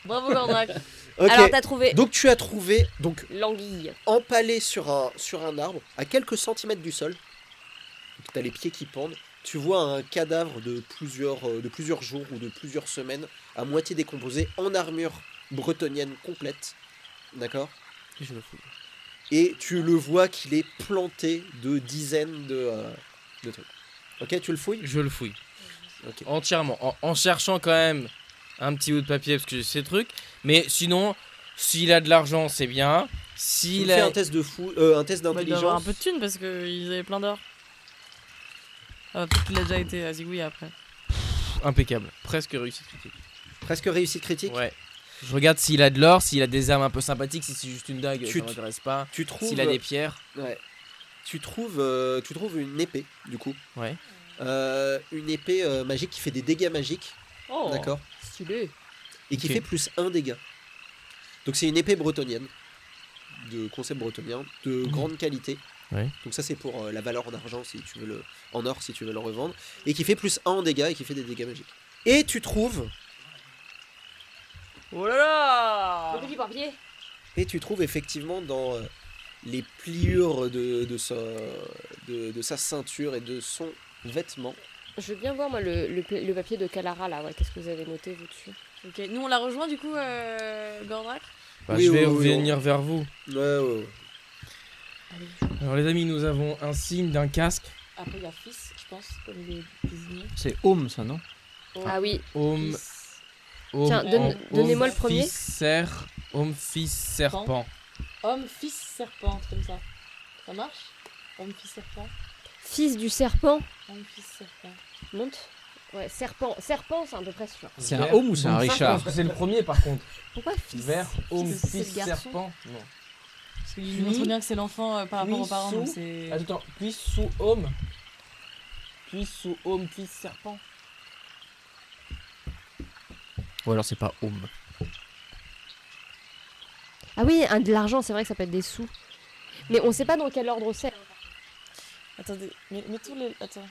S4: Bravo, Gordrak.
S1: Ok.
S3: Alors, t'as trouvé
S1: Donc tu as trouvé
S3: l'anguille.
S1: empalé sur un arbre à quelques centimètres du sol. Tu as les pieds qui pendent. Tu vois un cadavre de plusieurs jours ou de plusieurs semaines, à moitié décomposé, en armure bretonnienne complète. D'accord?
S2: Je le fous.
S1: Et tu le vois qu'il est planté de dizaines de trucs. Ok, tu le fouilles?
S2: Je le fouille.
S1: Ok.
S2: Entièrement. En cherchant quand même un petit bout de papier parce que j'ai ces trucs. Mais sinon, s'il a de l'argent, c'est bien.
S1: Tu
S2: S'il
S1: me fais
S2: a.
S1: un test de un test
S4: Bah, il doit avoir un
S1: d'intelligence.
S4: peu de thunes parce qu'ils avaient plein d'or. Ah bah, peut-être qu'il a déjà été à Zigouille après.
S2: Impeccable. Presque réussite critique.
S1: Presque réussite critique.
S2: Ouais. Je regarde s'il a de l'or, s'il a des armes un peu sympathiques, si c'est juste une dague,
S1: Tu
S2: ça m'intéresse pas.
S1: Tu trouves,
S2: S'il a des pierres.
S1: ouais. Tu trouves une épée, du coup.
S2: Ouais.
S1: Une épée magique qui fait des dégâts magiques.
S4: Oh.
S1: D'accord.
S3: Stylé.
S1: Et qui
S2: Ok.
S1: fait plus 1 dégât. Donc c'est une épée bretonnienne. De concept bretonien. De grande qualité.
S2: Ouais.
S1: Donc ça c'est pour la valeur en argent si tu veux en or si tu veux le revendre. Et qui fait plus 1 en dégâts et qui fait des dégâts magiques. Et tu trouves.
S4: Oh là là.
S3: Le petit papier.
S1: Et tu trouves effectivement dans les pliures de sa ceinture et de son vêtement.
S3: Je veux bien voir, moi, le papier de Kalara, là. Ouais, qu'est-ce que vous avez noté, vous, dessus?
S4: Ok, nous on l'a rejoint du coup, Gordrak.
S2: Bah,
S1: Oui,
S2: je vais
S1: oui,
S2: venir vers vous.
S1: Ouais.
S2: Alors les amis, nous avons un signe d'un casque.
S4: Après il y a fils, je pense, comme il est désigné.
S5: C'est Home, ça, non?
S3: Ah oui.
S2: Homme.
S4: Fils.
S3: Tiens, donnez-moi le premier.
S2: Homme, fils, serpent.
S4: Homme, fils, serpent, un truc comme ça. Ça marche? Homme, fils, serpent.
S3: Fils du serpent.
S4: Homme, fils, serpent.
S3: Monte. Ouais, serpent. Serpent, c'est à peu près sûr.
S5: C'est un Home ou c'est un Richard?
S2: C'est le premier par contre.
S3: Pourquoi fils?
S2: Vert, homme,
S3: C'est
S2: fils,
S3: le garçon.
S2: serpent. Non.
S4: Parce qu'il montre bien que c'est l'enfant par rapport aux parents, donc
S2: sous-
S4: c'est.
S2: Attends, puis sous homme. Puis sous homme, fils, serpent.
S5: Ou alors c'est pas Home.
S3: Ah oui, de l'argent, c'est vrai que ça peut être des sous. Mais on sait pas dans quel ordre c'est.
S4: Attendez, mais tous les. Attends.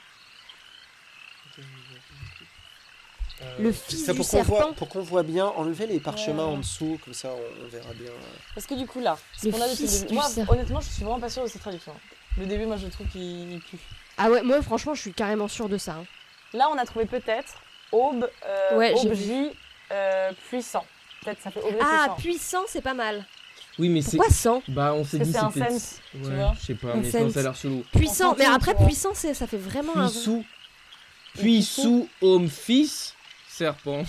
S3: Le fils
S1: Ça,
S3: du serpent.
S1: pour qu'on voit bien, enlevez les parchemins
S4: Ouais.
S1: en dessous, comme ça on verra bien.
S4: Parce que du coup là, ce
S3: Le
S4: qu'on a depuis
S3: fils
S4: le début.
S3: du
S4: Moi,
S3: serpent.
S4: honnêtement, je suis vraiment pas sûre de cette traduction. Le début, moi je trouve qu'il pue.
S3: Ah ouais, moi franchement, je suis carrément sûre de ça. Hein.
S4: Là, on a trouvé peut-être aube,
S3: Ouais, j'ai
S4: objet puissant. Peut-être ça fait objet
S3: Ah,
S4: puissant.
S3: puissant, c'est pas mal.
S2: Oui, mais c'est.
S3: Pourquoi 100?
S2: Bah, on s'est
S4: Parce que
S2: dit
S4: c'est un
S2: c'était-
S4: sense, tu
S2: Ouais,
S4: vois.
S2: je sais pas,
S3: Un
S2: mais sinon
S3: sense.
S2: ça a l'air chelou.
S3: Puissant, mais
S4: sentime,
S3: après,
S4: tu vois.
S3: puissant, ça fait vraiment un.
S2: Puis sous homme, fils, serpent.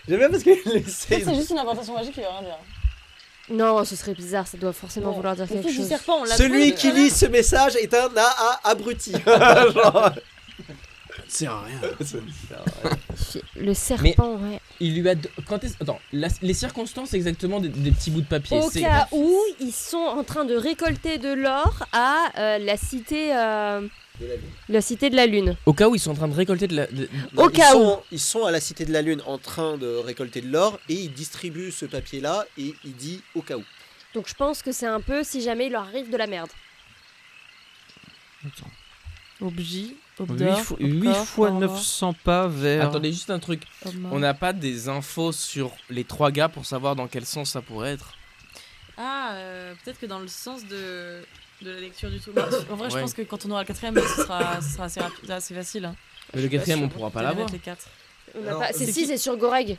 S1: J'aime bien parce qu'il
S4: Peut-être
S1: essaie.
S4: c'est juste une incantation magique qui veut rien dire.
S3: Non, ce serait bizarre, ça doit forcément
S4: Ouais.
S3: vouloir dire
S4: Le
S3: quelque
S4: fils du
S3: chose.
S4: serpent, on l'a
S1: Celui
S4: trouvé,
S1: qui
S4: voilà.
S1: lit ce message est un AA abruti. Genre,
S5: sert à rien.
S3: Le serpent, ouais.
S2: Il lui a. Quand est-ce. Attends, les circonstances exactement des petits bouts de papier.
S3: Au cas où ils sont en train de récolter de l'or à la cité de la Lune.
S2: Au cas où ils sont en train de récolter de la.
S3: Au cas où.
S1: Ils sont à la Cité de la Lune en train de récolter de l'or et ils distribuent ce papier-là et il dit au cas où.
S3: Donc je pense que c'est un peu si jamais il leur arrive de la merde.
S5: Attends.
S6: Objet,
S5: 8 fois 900 pas vers.
S2: Attendez, juste un truc. On n'a pas des infos sur les 3 gars pour savoir dans quel sens ça pourrait être.
S6: Ah, peut-être que dans le sens de la lecture du tout. Bah, en vrai, je
S2: Ouais.
S6: pense que quand on aura le 4ème, ce sera assez rapide, assez facile. Hein.
S2: Mais le 4ème, on pourra pas l'avoir.
S6: Les 4.
S3: On n'a
S1: Alors,
S3: pas...
S1: c'est
S3: C'est
S1: qui-
S3: si, c'est sur Goreg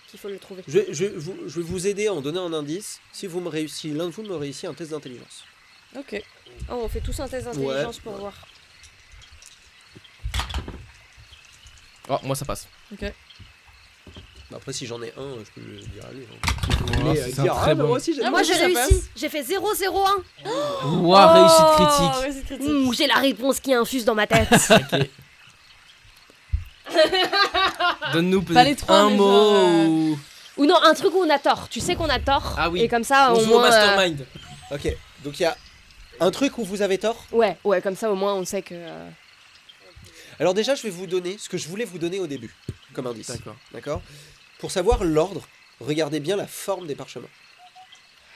S3: qu'il faut le trouver.
S1: Je vais vous aider en donnant un indice. Si l'un de vous me réussit un test d'intelligence.
S6: Ok.
S3: Oh, on fait tous un test d'intelligence
S1: Ouais.
S3: pour voir.
S2: Oh, moi ça passe.
S1: Après, si j'en ai un, je peux le dire à lui.
S2: C'est un très bon.
S1: moi aussi, j'ai
S3: Moi j'ai
S6: ça
S3: réussi,
S6: passe.
S3: j'ai fait 0,01.
S2: Ouah, réussite critique.
S6: Réussite critique.
S3: Ouh, j'ai la réponse qui infuse dans ma tête.
S2: Ok. Donne-nous
S6: Pas les
S2: peut-être
S6: trois,
S2: un
S6: mais
S2: mot.
S6: genre,
S2: ou-
S3: Ou non, un truc où on a tort. Tu sais qu'on a tort.
S2: Ah oui.
S3: Et comme ça,
S2: On
S3: au
S2: joue au
S3: moins.
S2: mastermind.
S1: Ok, donc il y a un truc où vous avez tort.
S3: Ouais, comme ça au moins on sait que.
S1: Alors déjà, je vais vous donner ce que je voulais vous donner au début, comme indice.
S2: D'accord.
S1: D'accord. Pour savoir l'ordre, regardez bien la forme des parchemins.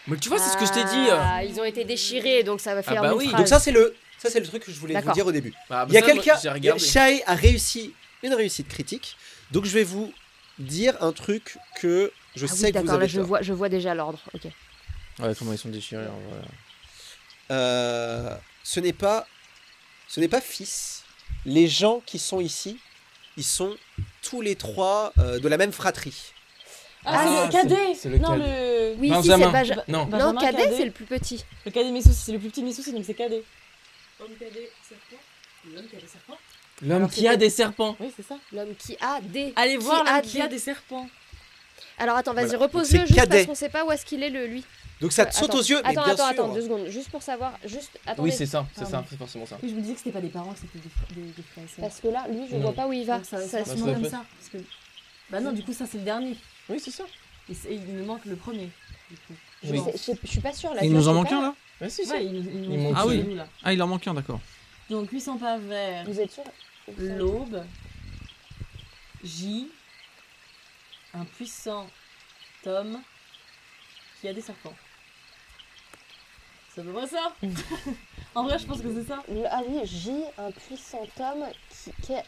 S2: Mais tu vois, c'est ce que je t'ai dit.
S3: Ah, ils ont été déchirés, donc ça va faire
S2: bah
S3: une
S2: oui.
S3: phrase.
S1: Donc ça, c'est le truc que je voulais vous
S3: D'accord.
S1: dire au début.
S2: Ah, bah
S1: Il y a
S2: ça, moi,
S1: quelqu'un,
S2: j'ai regardé.
S1: Shai a réussi une réussite critique, donc je vais vous dire un truc que je
S3: Ah
S1: sais
S3: oui,
S1: que vous
S3: d'accord, là
S1: avez tort.
S3: je vois déjà l'ordre. Ok.
S5: Ouais, comment ils sont déchirés. Voilà.
S1: Ce n'est pas fils. Les gens qui sont ici, ils sont tous les trois de la même fratrie.
S6: Ah,
S2: Ah,
S6: c'est le cadet.
S2: c'est le
S6: Non,
S2: cadet.
S6: le.
S3: Oui,
S2: Benjamin.
S3: si, c'est
S2: Non.
S3: Non,
S6: Benjamin,
S3: cadet,
S6: cadet.
S3: c'est le plus petit.
S6: Le cadet Messouci, c'est le plus petit Messouci, donc c'est cadet.
S4: Homme cadet, serpent. L'homme qui a des serpents.
S2: L'homme
S3: Alors,
S2: qui a des serpents.
S6: Oui, c'est ça.
S3: L'homme qui a des.
S6: Allez voir
S3: a
S6: l'homme qui a
S3: des-
S6: des serpents.
S3: Alors attends, vas-y,
S1: Voilà.
S3: repose-le
S1: Donc, c'est
S3: juste
S1: cadet.
S3: parce qu'on sait pas où est-ce qu'il est lui.
S1: Donc ça te saute
S3: Attends,
S1: aux yeux, mais
S3: Attends,
S1: bien
S3: attends,
S1: sûr.
S3: attends, 2 secondes, juste pour savoir, attendez.
S2: Oui, c'est ça,
S6: Pardon.
S2: c'est forcément ça.
S6: Oui, je me disais que c'était pas des parents, que c'était des frères et sœurs.
S3: Parce que là, lui, je
S2: Non.
S3: vois pas où il va.
S6: Donc ça
S3: Ça-
S6: se
S2: se
S6: monte
S2: fait.
S6: comme ça. Parce que... Bah non, du coup, ça c'est le dernier.
S2: Oui, c'est ça.
S6: Et il nous manque le premier. Du coup.
S2: Oui.
S3: je suis pas sûre là.
S5: Il
S3: tu
S5: nous
S3: vois,
S5: en
S3: je
S5: manque
S3: sais
S5: un
S3: pas.
S5: là
S2: Ouais, si,
S6: Ouais, il
S2: Il
S6: nous
S2: manque
S5: Ah oui.
S6: celui là.
S5: Ah, il en manque un, d'accord.
S6: Donc 800 pas vers
S3: Vous êtes sûr
S6: l'aube. J. Un puissant homme qui a des serpents. C'est à peu près ça. En vrai, je pense que c'est ça.
S3: Ah oui, J, un puissant homme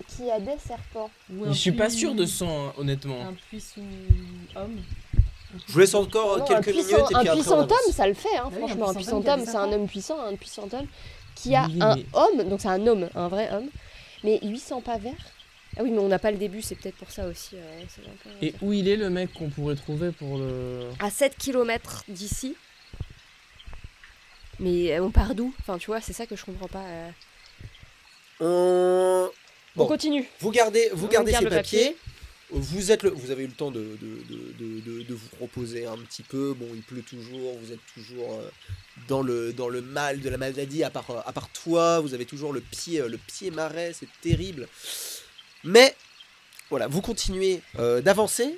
S3: qui a des serpents.
S6: Ou
S2: Mais je suis pas sûr de ça, hein, honnêtement.
S6: Un puissant homme.
S1: Je vous laisse encore
S3: Non,
S1: quelques
S3: un
S1: minutes
S3: puissant,
S1: et puis
S3: un
S1: après
S3: puissant
S1: on avance.
S3: homme, ça le fait, hein,
S6: oui,
S3: franchement.
S6: un
S3: Un
S6: puissant
S3: puissant
S6: homme
S3: homme,
S6: qui a
S3: c'est
S6: des
S3: un
S6: serpents.
S3: homme puissant, un puissant homme qui a
S2: Oui,
S3: un
S2: mais-
S3: homme, donc c'est un homme, un vrai homme. Mais 800 pas verts. Ah oui, mais on n'a pas le début, c'est peut-être pour ça aussi. C'est un peu-
S2: Et où il est le mec qu'on pourrait trouver pour le.
S3: À 7 km d'ici. Mais on part d'où? Enfin, tu vois, c'est ça que je comprends pas.
S1: On Bon.
S3: continue.
S1: Vous gardez
S3: On
S1: ces
S3: garde le
S1: papiers. Vous avez eu le temps de vous reposer un petit peu. Bon, il pleut toujours. Vous êtes toujours dans le mal de la maladie. À part toi, vous avez toujours le pied marais. C'est terrible. Mais voilà, vous continuez d'avancer.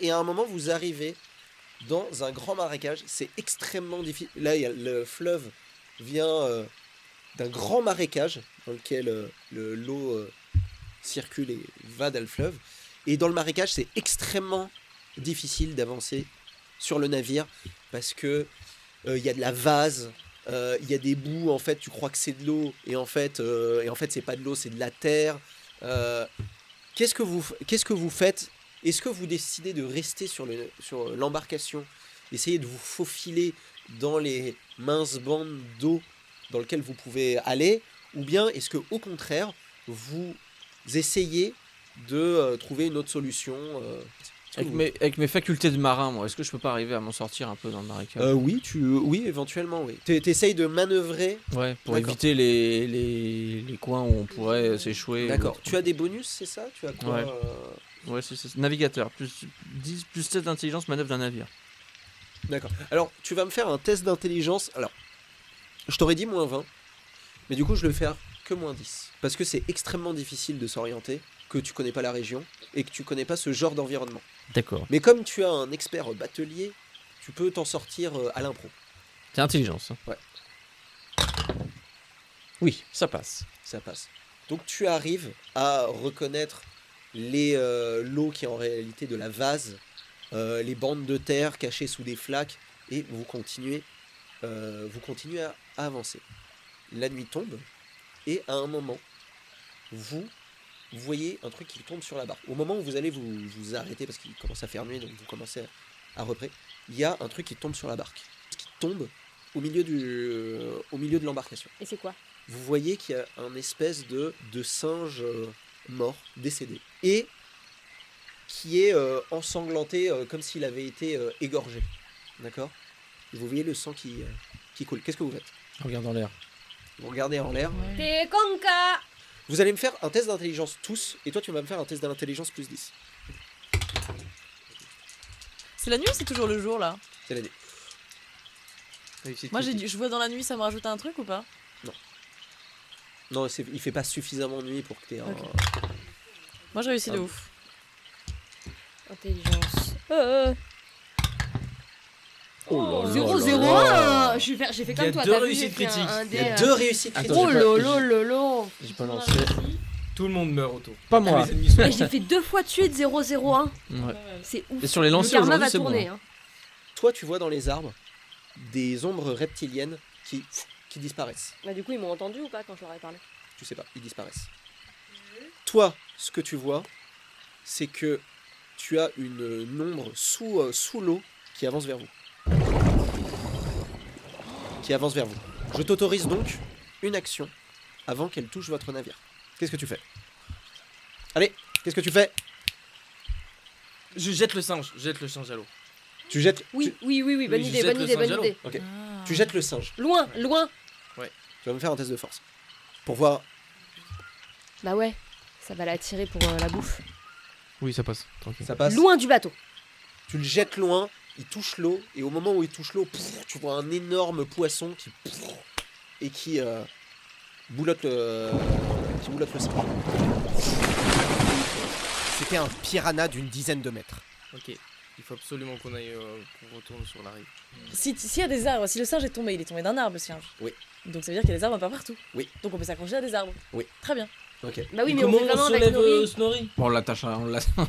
S1: Et à un moment, vous arrivez dans un grand marécage. C'est extrêmement difficile. Là, le fleuve vient d'un grand marécage dans lequel l'eau circule et va dans le fleuve. Et dans le marécage, c'est extrêmement difficile d'avancer sur le navire parce que il y a de la vase, il y a des bouts, en fait, tu crois que c'est de l'eau et en fait c'est pas de l'eau, c'est de la terre. Qu'est-ce que vous faites? Est-ce que vous décidez de rester sur l'embarcation, essayer de vous faufiler dans les minces bandes d'eau dans lesquelles vous pouvez aller, ou bien est-ce que au contraire vous essayez de trouver une autre solution
S5: Avec mes facultés de marin, moi, est-ce que je peux pas arriver à m'en sortir un peu dans le marécage?
S1: Oui, éventuellement, oui. T'essayes de manœuvrer.
S5: Ouais, pour
S1: D'accord.
S5: éviter les coins où on pourrait s'échouer.
S1: D'accord. Tu as des bonus, c'est ça? Tu as quoi
S5: Ouais. Ouais, c'est navigateur. Plus 10, plus test d'intelligence, manœuvre d'un navire.
S1: D'accord. Alors, tu vas me faire un test d'intelligence. Alors, je t'aurais dit -20, mais du coup, je le vais faire que -10. Parce que c'est extrêmement difficile de s'orienter, que tu connais pas la région et que tu connais pas ce genre d'environnement.
S5: D'accord.
S1: Mais comme tu as un expert batelier, tu peux t'en sortir à l'impro.
S5: C'est intelligence. Hein.
S1: Ouais.
S5: Oui, ça passe.
S1: Ça passe. Donc tu arrives à reconnaître les lots qui est en réalité de la vase, les bandes de terre cachées sous des flaques, et vous continuez à avancer. La nuit tombe, et à un moment, vous voyez un truc qui tombe sur la barque. Au moment où vous allez vous arrêter, parce qu'il commence à faire nuit, donc vous commencez à repérer, il y a un truc qui tombe sur la barque. Ce qui tombe au milieu de l'embarcation.
S3: Et c'est quoi?
S1: Vous voyez qu'il y a un espèce de singe mort, décédé, et qui est ensanglanté comme s'il avait été égorgé. D'accord? Et vous voyez le sang qui coule. Qu'est-ce que vous faites?
S5: Regarde dans l'air.
S1: Vous regardez en l'air.
S3: T'es conca.
S1: Vous allez me faire un test d'intelligence tous, et toi tu vas me faire un test d'intelligence plus 10.
S6: C'est la nuit ou c'est toujours le jour là?
S1: C'est l'année.
S6: Moi je vois dans la nuit, ça me rajoute un truc ou pas?
S1: Non, il fait pas suffisamment nuit pour que t'aies un...
S6: Ok. Moi j'ai réussi de
S1: Ah.
S6: ouf.
S3: Intelligence.
S5: Oh là là
S3: 0,
S5: là
S3: 0,
S5: là.
S3: 1. J'ai fait
S2: Il y
S3: comme
S2: a
S3: toi.
S2: deux
S3: t'as vu,
S2: réussites
S3: j'ai fait
S2: critiques.
S3: un
S1: Il
S3: dé,
S1: y a 2 réussites
S5: Attends,
S1: critiques.
S3: Oh
S5: j'ai pas-
S3: lolo.
S5: J'ai pas
S6: On a
S5: lancé.
S6: réussi.
S2: Tout le monde meurt autour.
S5: Pas moi.
S2: Tous les ennemis sont
S3: Ouais, j'ai fait 2 fois de suite 0, 0, 1.
S5: Ouais.
S3: C'est ouf.
S5: Et sur les
S3: Le
S5: lancers
S3: karma
S5: aujourd'hui,
S3: va
S5: c'est bon.
S3: tourner.
S5: Hein.
S3: Hein.
S1: Toi tu vois dans les arbres des ombres reptiliennes qui disparaissent.
S3: Bah, du coup, ils m'ont entendu ou pas quand je leur ai parlé?
S1: Tu sais pas, ils disparaissent. Toi, ce que tu vois, c'est que tu as une ombre sous l'eau qui avance vers vous. Qui avance vers vous. Je t'autorise donc une action avant qu'elle touche votre navire. Qu'est-ce que tu fais? Allez, qu'est-ce que tu fais?
S2: Je jette le singe à l'eau.
S1: Tu jettes,
S3: Oui, bonne
S2: Oui,
S3: idée,
S2: je
S3: bonne
S2: jette
S3: idée,
S2: le
S3: bonne
S2: singe à
S3: idée.
S1: Ok.
S6: Ah.
S1: tu jettes le singe.
S3: Loin.
S1: Tu vas me faire un test de force. Pour voir.
S3: Bah ouais, ça va l'attirer pour la bouffe.
S2: Oui, ça passe. Tranquille.
S1: Ça passe.
S3: Loin du bateau.
S1: Tu le jettes loin, il touche l'eau, et au moment où il touche l'eau, tu vois un énorme poisson qui boulotte le sang. C'était un piranha d'une dizaine de mètres.
S2: Ok. Il faut absolument qu'on aille, qu'on retourne sur la rive.
S6: S'il y a des arbres, si le singe est tombé, il est tombé d'un arbre le singe.
S1: Oui.
S6: Donc ça veut dire qu'il y a des arbres un peu partout.
S1: Oui.
S6: Donc on peut s'accrocher à des arbres.
S1: Oui.
S6: Très bien.
S1: Ok.
S3: Bah oui, mais on fait vraiment avec Nori.
S2: Snorri?
S5: Bon, on l'attache, on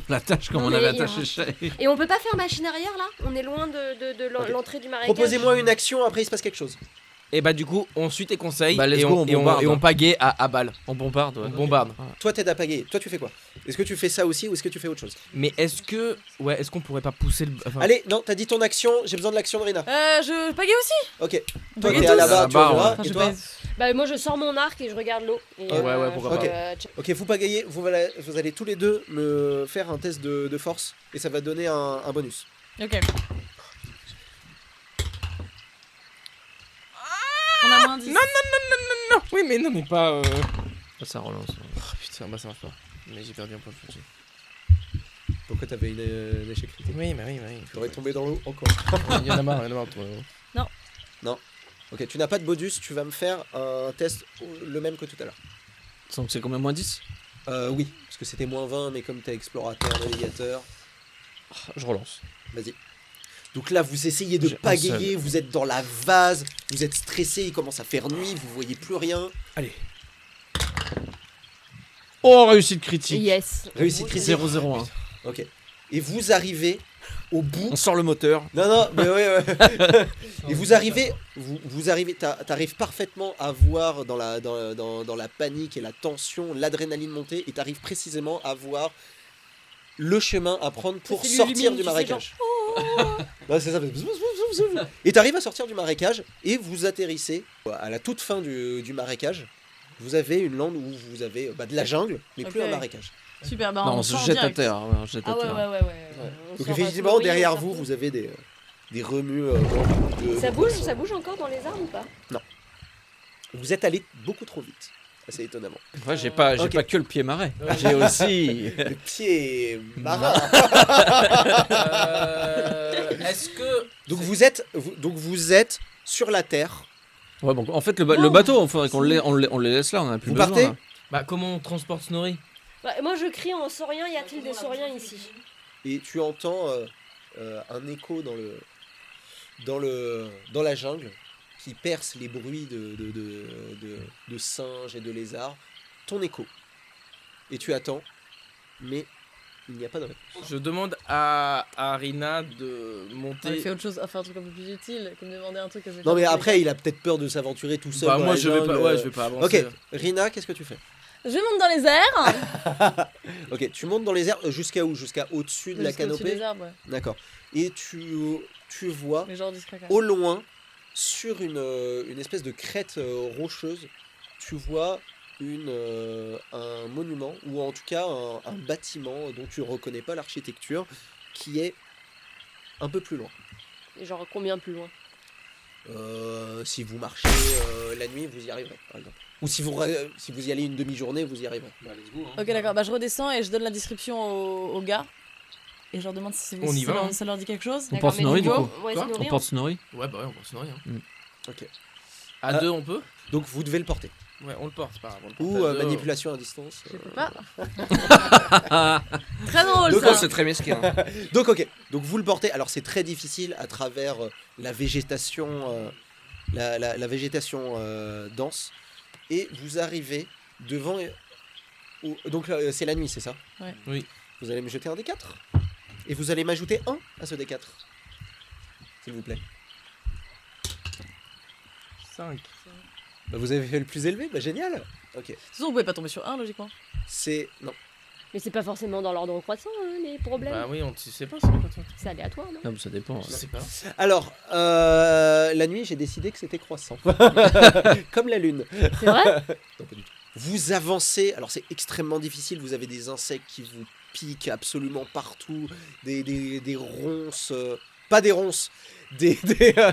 S5: l'attache comme
S3: Non,
S5: on
S3: mais
S5: avait
S3: il y a-
S5: attaché Chay.
S3: Et on peut pas faire machine arrière là? On est loin de
S1: Ok.
S3: l'entrée du marécage.
S1: Proposez-moi une action, après il se passe quelque chose.
S2: Et bah du coup, on suit tes conseils
S5: Bah, let's
S2: et,
S5: go,
S2: on,
S5: on
S2: et, on,
S5: bombarde.
S2: et on pagaie à balle.
S5: On bombarde, ouais.
S2: On bombarde.
S1: Toi t'aides à pagayer. Toi tu fais quoi? Est-ce que tu fais ça aussi ou est-ce que tu fais autre chose?
S2: Mais est-ce qu'on pourrait pas pousser le... Enfin,
S1: Allez, non, t'as dit ton action, j'ai besoin de l'action de Rina.
S6: Je pagaie aussi.
S1: Ok.
S6: On
S1: Toi
S6: pagaie
S1: t'es
S6: tous.
S1: à la barre, tu
S5: Là-bas,
S1: vois,
S6: Enfin,
S1: et
S6: je
S1: toi
S6: paye.
S3: Bah moi je sors mon arc et je regarde l'eau. Et,
S2: Ouais, pourquoi
S1: pas.
S3: je-
S1: Ok, vous pagayez, vous allez tous les deux me faire un test de force et ça va donner un bonus.
S6: Ok. On a moins 10.
S2: non, oui, mais non, mais pas...
S5: Ça relance.
S2: Oh, putain, bah ça marche pas. Mais j'ai perdu un point de foutu.
S1: Pourquoi t'avais une échec critique?
S2: Oui, mais oui.
S1: Tu aurais tombé dans l'eau encore.
S2: Il y en a marre, toi.
S1: Ok, tu n'as pas de bonus, tu vas me faire un test le même que tout à l'heure.
S5: Donc c'est combien, moins 10?
S1: Oui, parce que c'était -20, mais comme t'es explorateur, navigateur,
S5: Je relance.
S1: vas-y. Donc là, vous essayez de
S5: J'ai un
S1: pagayer, vous êtes dans la vase, vous êtes stressé, il commence à faire nuit, vous voyez plus rien.
S5: Allez. Oh, réussite critique.
S3: Yes.
S1: Réussite critique.
S5: 001.
S1: Ok. Et vous arrivez au bout.
S5: On sort le moteur.
S1: Non, mais ouais. Et vous arrivez, t'arrives parfaitement à voir dans la panique et la tension, l'adrénaline montée, et t'arrives précisément à voir le chemin à prendre pour
S3: C'est
S1: sortir
S3: l'illumine,
S1: du
S3: tu sais,
S1: marécage. Ouais, c'est ça. Et t'arrives à sortir du marécage et vous atterrissez à la toute fin du marécage. Vous avez une lande où vous avez de la jungle, mais plus
S6: Ok.
S1: un marécage.
S6: Super, bah
S5: Non, on
S6: on
S5: se
S6: sort
S5: jette à
S6: direct.
S5: terre. Ouais, on se jette à
S3: Ah ouais,
S5: terre.
S3: ouais. On
S1: Donc
S3: sort
S1: effectivement,
S3: Snorri,
S1: derrière
S3: on sort
S1: vous,
S3: tout.
S1: vous avez des remues.
S3: Ça bouge encore dans les arbres ou pas?
S1: Vous êtes allé beaucoup trop vite, assez étonnamment.
S5: Ouais, j'ai pas que le pied marais. J'ai aussi.
S1: Le pied marin.
S2: Est-ce que...
S1: Donc vous êtes sur la terre
S5: Ouais, bon, en fait, le bateau, il faudrait qu'on on les laisse là, on a plus
S1: Vous
S5: besoin.
S1: partez
S5: là.
S2: Bah, comment on transporte Snorri?
S3: Bah, moi je crie en saurien, y a-t-il des sauriens ici?
S1: Et tu entends un écho dans la jungle qui perce les bruits de singes et de lézards. Ton écho. Et tu attends, mais il n'y a pas de réponse.
S2: Je demande à Rina de
S6: On
S2: monter.
S6: fait autre chose, faire un truc un peu plus utile, comme demander un truc que je vais
S1: Non
S6: faire
S1: mais
S6: dans tous les
S1: après
S6: cas.
S1: il a peut-être peur de s'aventurer tout seul.
S2: Bah,
S1: dans
S2: moi,
S1: la
S2: je vais
S1: jungle,
S2: pas, ouais, je vais pas avancer.
S1: Ok, Rina, qu'est-ce que tu fais?
S6: Je monte dans les airs.
S1: Ok, tu montes dans les airs jusqu'à où? Jusqu'à au-dessus de la
S6: Jusqu'au-dessus
S1: canopée?
S6: des arbres, ouais.
S1: D'accord. Et tu vois
S6: Mais genre discret quand même.
S1: au loin, sur une espèce de crête rocheuse, tu vois un monument, ou en tout cas un bâtiment dont tu reconnais pas l'architecture, qui est un peu plus loin.
S3: Et genre combien plus loin?
S1: Si vous marchez la nuit, vous y arriverez, par exemple. Ou si vous y allez une demi-journée, vous y arriverez.
S5: Bah, let's go, hein.
S6: Ok, d'accord. Bah, je redescends et je donne la description aux gars. Et je leur demande si
S2: On y va, hein.
S6: ça leur dit quelque chose.
S5: On
S3: D'accord,
S5: porte
S3: mais
S5: Snorri, du
S3: coup,
S5: coup.
S3: ouais,
S2: Quoi
S3: Snorri,
S5: On porte Snorri.
S2: Ouais, bah ouais, on porte Snorri. Hein.
S1: Ok.
S2: À deux, on peut?
S1: Donc vous devez le porter.
S2: Ouais, on le porte, c'est pas grave. on le porte
S1: Ou
S2: à deux.
S1: manipulation à distance.
S6: Je peux pas. Très drôle
S1: Donc,
S6: ça.
S5: C'est très mesquin.
S1: Donc ok, donc vous le portez. Alors c'est très difficile à travers la végétation, la végétation dense, et vous arrivez devant. Donc c'est la nuit, c'est ça?
S6: Ouais.
S2: Oui.
S1: Vous allez me jeter un D4 et vous allez m'ajouter 1 à ce D4, s'il vous plaît.
S2: 5.
S1: Bah, vous avez fait le plus élevé, bah génial. Ok,
S6: De toute façon, vous pouvez pas tomber sur un logiquement.
S1: c'est non.
S3: Mais c'est pas forcément dans l'ordre croissant, hein, les problèmes.
S2: Bah oui, on tu sais pas, c'est quoi toi?
S3: C'est aléatoire, non?
S5: Ah, bah, ça dépend.
S2: Je sais pas.
S1: Alors la nuit, j'ai décidé que c'était croissant, comme la lune.
S3: C'est vrai?
S1: Non, pas du tout. Vous avancez, alors c'est extrêmement difficile, vous avez des insectes qui vous piquent absolument partout, des ronces, pas des ronces, des
S6: Tu viens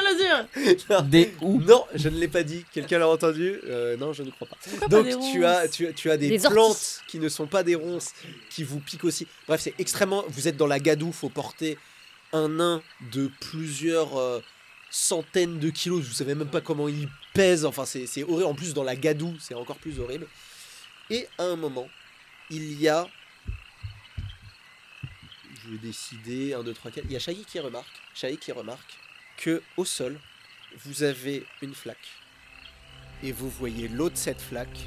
S6: de le dire.
S5: Des ou.
S1: Non, je ne l'ai pas dit, quelqu'un l'a entendu? Non, je ne crois pas.
S6: Pourquoi
S1: Donc
S6: pas des
S1: tu as,
S6: ronces
S1: tu as des
S3: Des
S1: plantes
S3: orties.
S1: qui ne sont pas des ronces, qui vous piquent aussi. Bref, c'est extrêmement, vous êtes dans la gadoue, faut porter un nain de plusieurs centaines de kilos, vous savez même pas comment il pèse, enfin c'est horrible, en plus dans la gadoue c'est encore plus horrible. Et à un moment, il y a, je vais décider, 1, 2, 3, 4, il y a Shaggy qui remarque que au sol, vous avez une flaque. Et vous voyez l'eau de cette flaque